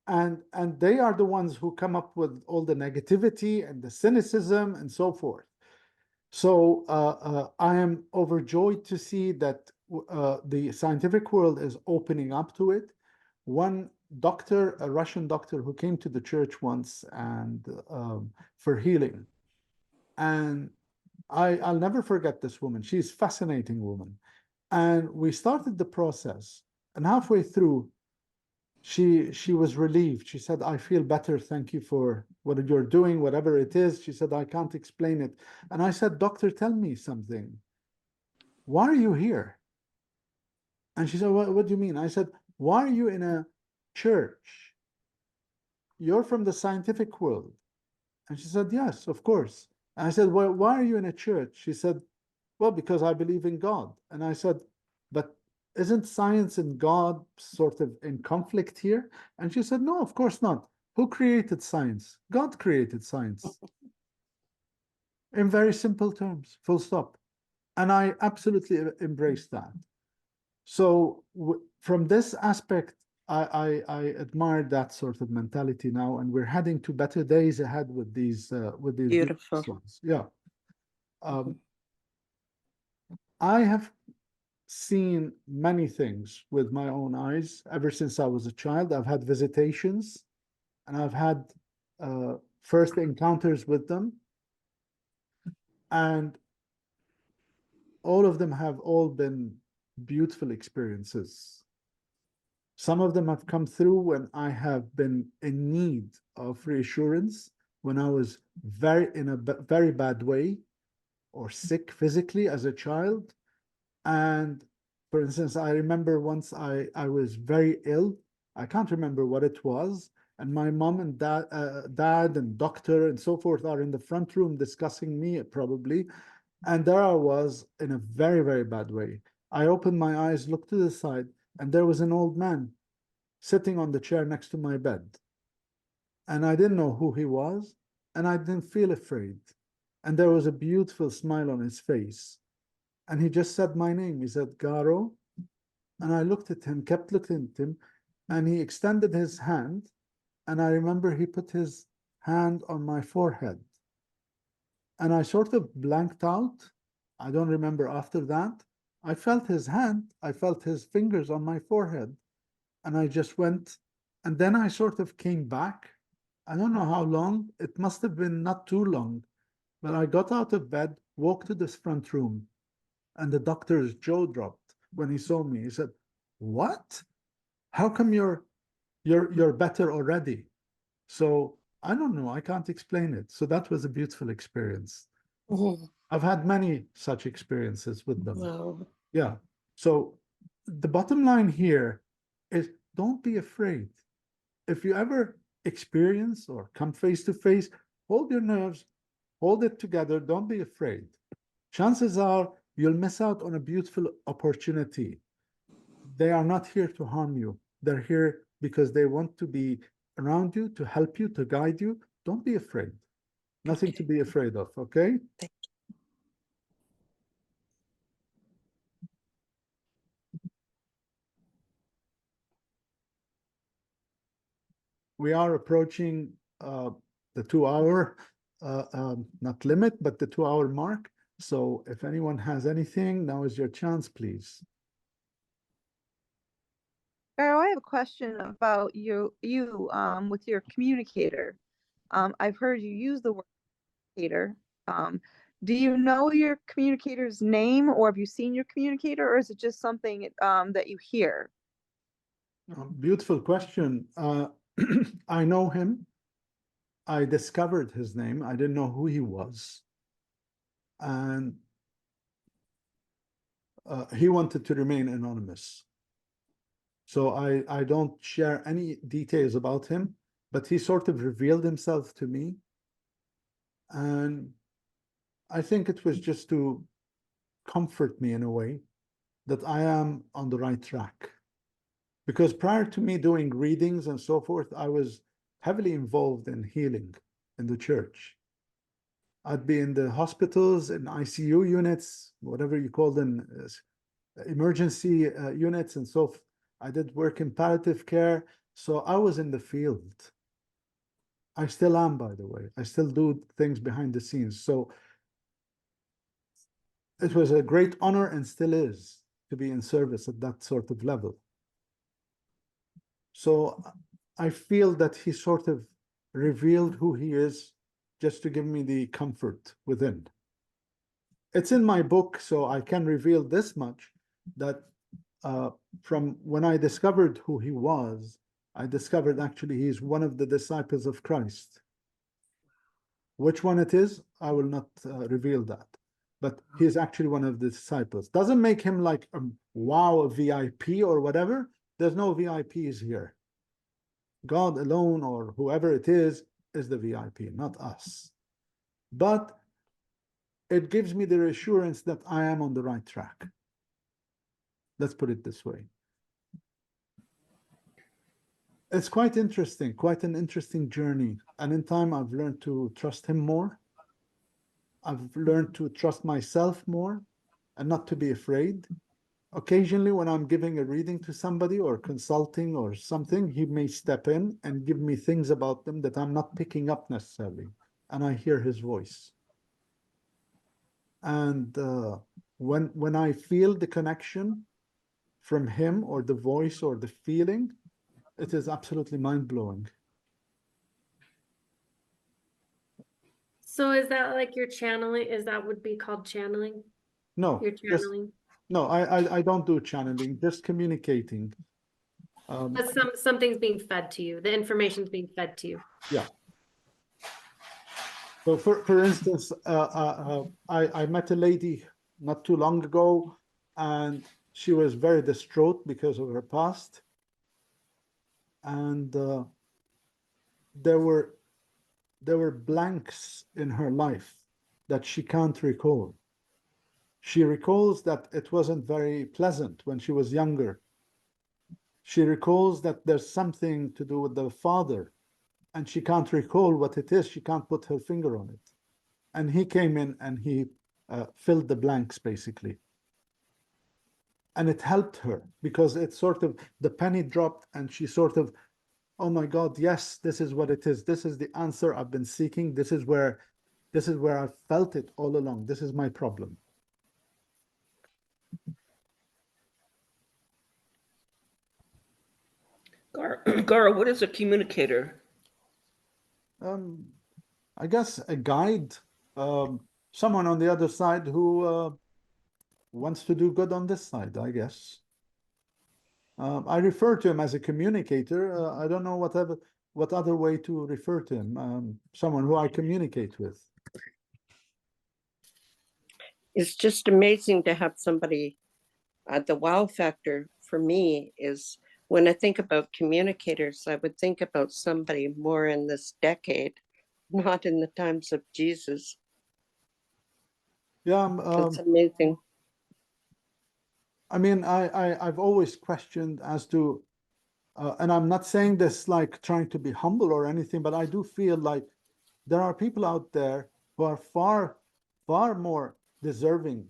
and they are the ones who come up with all the negativity and the cynicism and so forth. So I am overjoyed to see that the scientific world is opening up to it. One doctor, a Russian doctor who came to the church once and for healing, and I'll never forget this woman. She's a fascinating woman. And we started the process, and halfway through, she was relieved. She said, I feel better. Thank you for what you're doing, whatever it is. She said, I can't explain it. And I said, Doctor, tell me something. Why are you here? And she said, what do you mean? I said, why are you in a church? You're from the scientific world. And she said, yes, of course. And I said, well, why are you in a church? She said, well, because I believe in God. And I said, but isn't science and God sort of in conflict here? And she said, no, of course not. Who created science? God created science. In very simple terms, full stop. And I absolutely embrace that. So from this aspect, I admire that sort of mentality now, and we're heading to better days ahead with these Beautiful. ones. Yeah. I have seen many things with my own eyes ever since I was a child. I've had visitations, and I've had first encounters with them. And all of them have all been beautiful experiences. Some of them have come through when I have been in need of reassurance, when I was in a very bad way or sick physically as a child. And for instance, I remember once I was very ill. I can't remember what it was. And my mom and dad and doctor and so forth are in the front room discussing me probably. And there I was in a very, very bad way. I opened my eyes, looked to the side, and there was an old man sitting on the chair next to my bed. And I didn't know who he was, and I didn't feel afraid. And there was a beautiful smile on his face. And he just said my name. He said, Garo. And I looked at him, kept looking at him, and he extended his hand. And I remember he put his hand on my forehead. And I sort of blanked out. I don't remember after that. I felt his hand, I felt his fingers on my forehead. And I just went, and then I sort of came back. I don't know how long, it must have been not too long, but I got out of bed, walked to this front room, and the doctor's jaw dropped when he saw me. He said, what? How come you're better already? So I don't know, I can't explain it. So that was a beautiful experience. Mhm. I've had many such experiences with them. Wow. Yeah. So the bottom line here is don't be afraid. If you ever experience or come face to face, hold your nerves, hold it together, don't be afraid. Chances are you'll miss out on a beautiful opportunity. They are not here to harm you. They're here because they want to be around you, to help you, to guide you. Don't be afraid. Nothing to be afraid of, okay? We are approaching the 2 hour, not limit, but the 2 hour mark. So if anyone has anything, now is your chance, please. Garo, I have a question about you with your communicator. I've heard you use the word communicator. Do you know your communicator's name, or have you seen your communicator, or is it just something that you hear? Beautiful question. I know him. I discovered his name. I didn't know who he was. And he wanted to remain anonymous. So I don't share any details about him, but he sort of revealed himself to me. And I think it was just to comfort me in a way that I am on the right track. Because prior to me doing readings and so forth, I was heavily involved in healing in the church. I'd be in the hospitals, in ICU units, whatever you call them, emergency units and so forth. I did work in palliative care. So I was in the field. I still am, by the way. I still do things behind the scenes. So it was a great honor and still is to be in service at that sort of level. So I feel that he sort of revealed who he is just to give me the comfort within. It's in my book, so I can reveal this much, that from when I discovered who he was, I discovered actually he's one of the disciples of Christ. Which one it is, I will not reveal that. But he's actually one of the disciples. Doesn't make him like, wow, a VIP or whatever. There's no VIPs here. God alone or whoever it is the VIP, not us. But it gives me the reassurance that I am on the right track. Let's put it this way. It's quite interesting, quite an interesting journey. And in time, I've learned to trust him more. I've learned to trust myself more and not to be afraid. Occasionally, when I'm giving a reading to somebody or consulting or something, he may step in and give me things about them that I'm not picking up necessarily. And I hear his voice. And when I feel the connection from him or the voice or the feeling, it is absolutely mind-blowing. So is that like your channeling? Is that would be called channeling? No, You're just channeling, no. I don't do channeling. Just communicating. but something's being fed to you. The information's being fed to you. Yeah. So for instance, I met a lady not too long ago, and she was very distraught because of her past, and there were blanks in her life that she can't recall. She recalls that it wasn't very pleasant when she was younger. She recalls that there's something to do with the father, and she can't recall what it is. She can't put her finger on it. And he came in and he filled the blanks basically. And it helped her because it sort of, the penny dropped and she sort of, oh my God, yes, this is what it is. This is the answer I've been seeking. This is where I felt it all along. This is my problem. Garo, what is a communicator? I guess a guide, someone on the other side who wants to do good on this side, I guess. I refer to him as a communicator. I don't know what other way to refer to him. Someone who I communicate with. It's just amazing to have somebody. The wow factor for me is when I think about communicators, I would think about somebody more in this decade, not in the times of Jesus. Yeah, That's amazing. I mean, I've always questioned as to, and I'm not saying this like trying to be humble or anything, but I do feel like there are people out there who are far more deserving.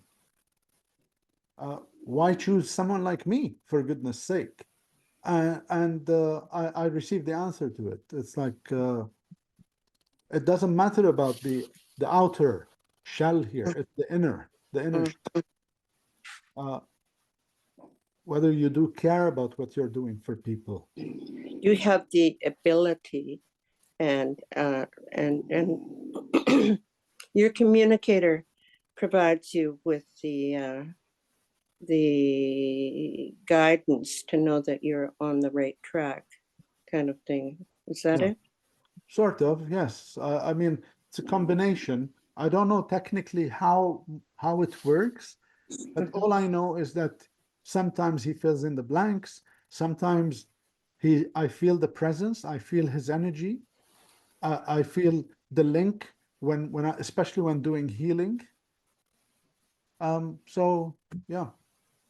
Why choose someone like me, for goodness sake? And I received the answer to it. It's like it doesn't matter about the outer shell here. It's the inner shell. Whether you do care about what you're doing for people. You have the ability, and your communicator provides you with the guidance to know that you're on the right track, kind of thing. Is that Yeah. it? Sort of, yes. I mean, it's a combination. I don't know technically how it works, but all I know is that sometimes he fills in the blanks. Sometimes I feel the presence. I feel his energy. I feel the link when especially when doing healing. So yeah,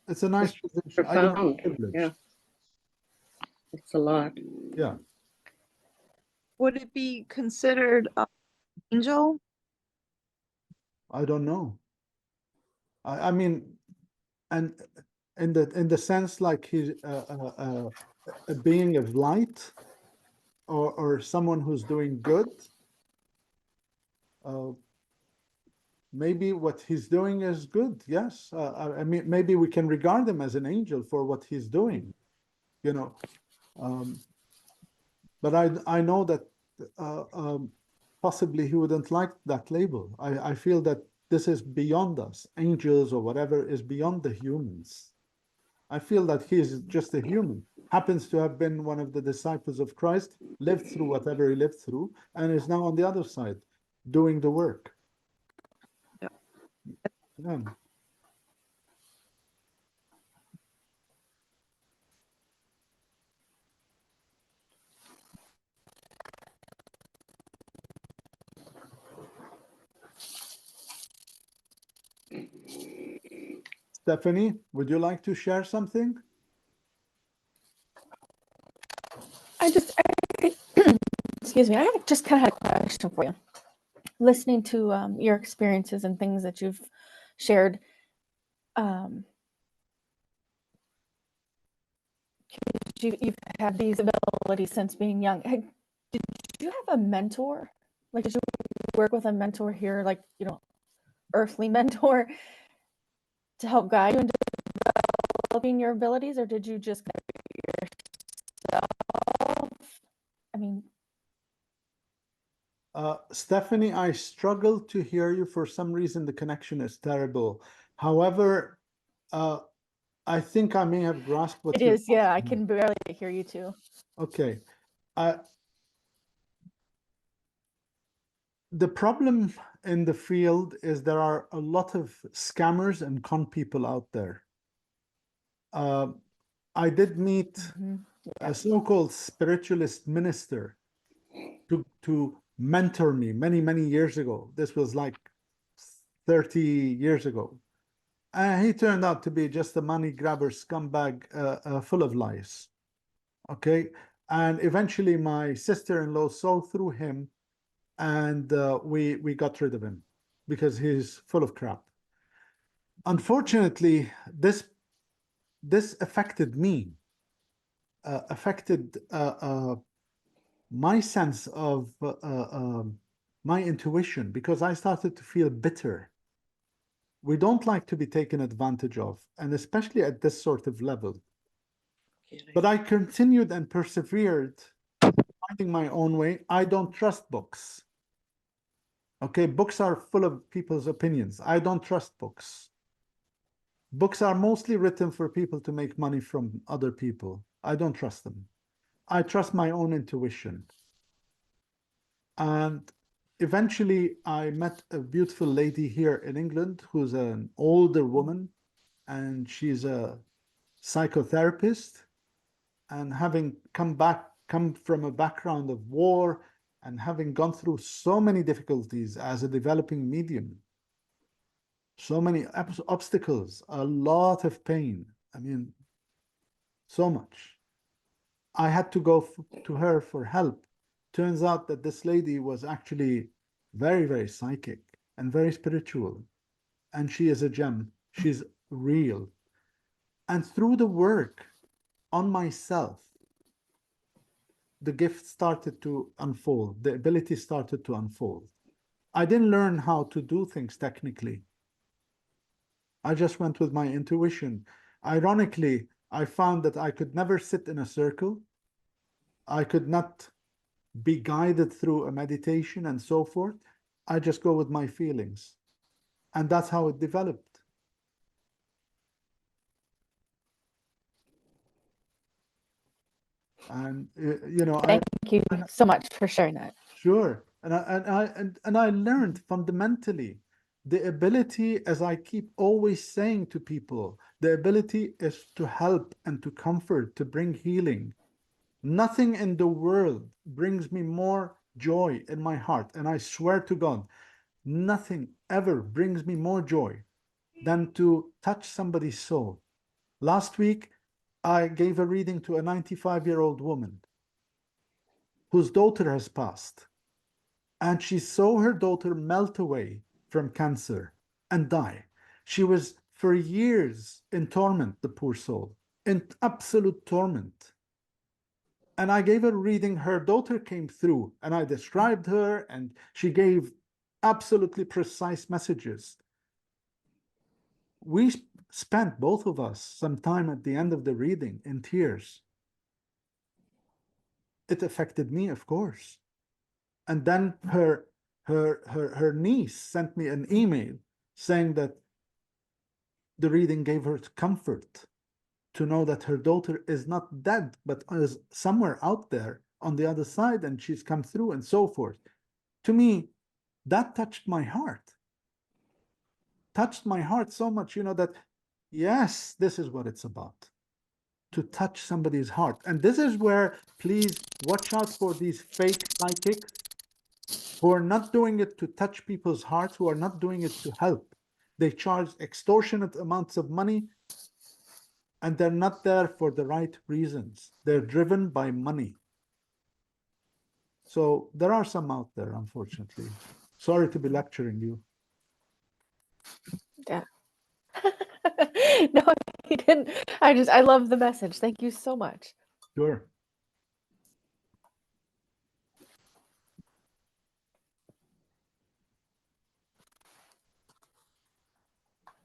it's a nice It's position. I get profound. privilege. Yeah, it's a lot. Yeah. Would it be considered angel? I don't know. I mean, and in the sense like he's a being of light, or someone who's doing good. Uh, maybe what he's doing is good. Yes, I mean, maybe we can regard him as an angel for what he's doing. You know, but I know that possibly he wouldn't like that label. I feel that this is beyond us. Angels or whatever is beyond the humans. I feel that he is just a human, happens to have been one of the disciples of Christ, lived through whatever he lived through, and is now on the other side doing the work. Yeah. Yeah. Stephanie, would you like to share something? Excuse me, I just kind of had a question for you. Listening to your experiences and things that you've shared, you've had these abilities since being young. Did you have a mentor? Like, did you work with a mentor here, like, earthly mentor to help guide you in developing your abilities, or did you just yourself? I mean, Stephanie, I struggle to hear you. For some reason, the connection is terrible. However, I think I may have grasped what It you're is, yeah. I asking. can barely hear you too. Okay. The problem in the field is there are a lot of scammers and con people out there. I did meet a so-called spiritualist minister to mentor me many years ago. This was like 30 years ago. He turned out to be just a money grabber scumbag full of lies. Okay. And eventually my sister-in-law saw through him, and we got rid of him because he's full of crap. Unfortunately, this affected me, affected my sense of my intuition, because I started to feel bitter. We don't like to be taken advantage of, and especially at this sort of level. But I continued and persevered, finding my own way. I don't trust books. Okay, books are full of people's opinions. I don't trust books. Books are mostly written for people to make money from other people. I don't trust them. I trust my own intuition. And eventually I met a beautiful lady here in England who's an older woman, and she's a psychotherapist. And having come from a background of war, and having gone through so many difficulties as a developing medium, so many obstacles, a lot of pain. I mean, so much. I had to go to her for help. Turns out that this lady was actually very psychic and very spiritual. And she is a gem. She's real. And through the work on myself, the gift started to unfold. The ability started to unfold. I didn't learn how to do things technically. I just went with my intuition. Ironically, I found that I could never sit in a circle. I could not be guided through a meditation and so forth. I just go with my feelings. And that's how it developed. And Thank you so much for sharing that. Sure. And I learned fundamentally the ability, as I keep always saying to people, the ability is to help and to comfort, to bring healing. Nothing in the world brings me more joy in my heart. And I swear to God, nothing ever brings me more joy than to touch somebody's soul. Last week, I gave a reading to a 95-year-old woman whose daughter has passed. And she saw her daughter melt away from cancer and die. She was for years in torment, the poor soul, in absolute torment. And I gave her a reading. Her daughter came through, and I described her, and she gave absolutely precise messages. We spent, both of us, some time at the end of the reading in tears. It affected me, of course. And then her niece sent me an email saying that the reading gave her comfort to know that her daughter is not dead, but is somewhere out there on the other side, and she's come through and so forth. To me, that touched my heart. Touched my heart so much, that yes, this is what it's about. To touch somebody's heart. And this is where, please watch out for these fake psychics who are not doing it to touch people's hearts, who are not doing it to help. They charge extortionate amounts of money, and they're not there for the right reasons. They're driven by money. So there are some out there, unfortunately. Sorry to be lecturing you. Yeah. No, he didn't. I love the message. Thank you so much. Sure.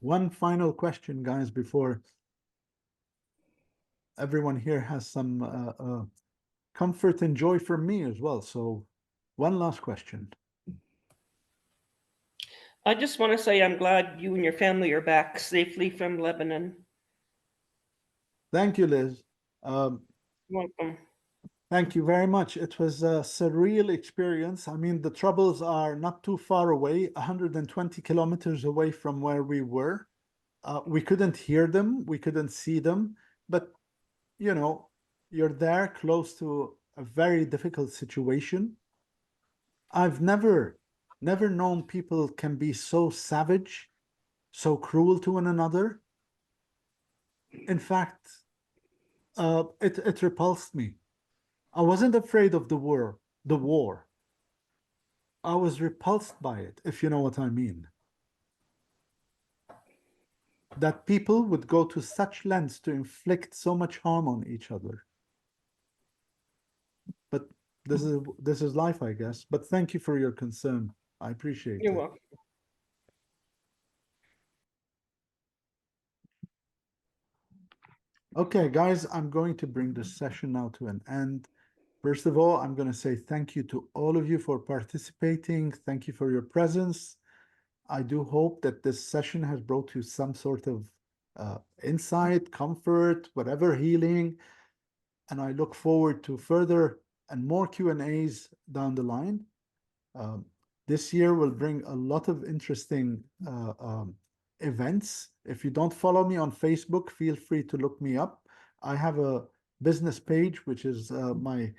One final question, guys, before everyone here has some comfort and joy from me as well. So One last question. I just want to say I'm glad you and your family are back safely from Lebanon. Thank you, Liz. Um, Welcome. Thank you very much. It was a surreal experience. I mean, the troubles are not too far away, 120 kilometers away from where we were. We couldn't hear them, we couldn't see them, but you know, you're there close to a very difficult situation. I've never known people can be so savage, so cruel to one another. In fact, it repulsed me. I wasn't afraid of the war. I was repulsed by it, if you know what I mean. That people would go to such lengths to inflict so much harm on each other. But this is life, I guess. But thank you for your concern. I appreciate You're it. welcome. Okay, guys, I'm going to bring this session now to an end. First of all, I'm going to say thank you to all of you for participating. Thank you for your presence. I do hope that this session has brought you some sort of insight, comfort, whatever, healing. And I look forward to further and more Q&As down the line. This year will bring a lot of interesting events. If you don't follow me on Facebook, feel free to look me up. I have a business page, which is my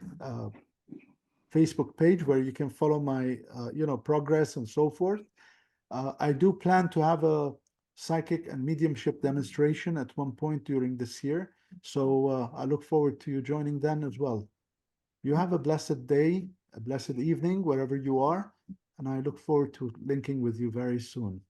Facebook page, where you can follow my progress and so forth. I do plan to have a psychic and mediumship demonstration at one point during this year. So I look forward to you joining then as well. You have a blessed day, a blessed evening, wherever you are, and I look forward to linking with you very soon.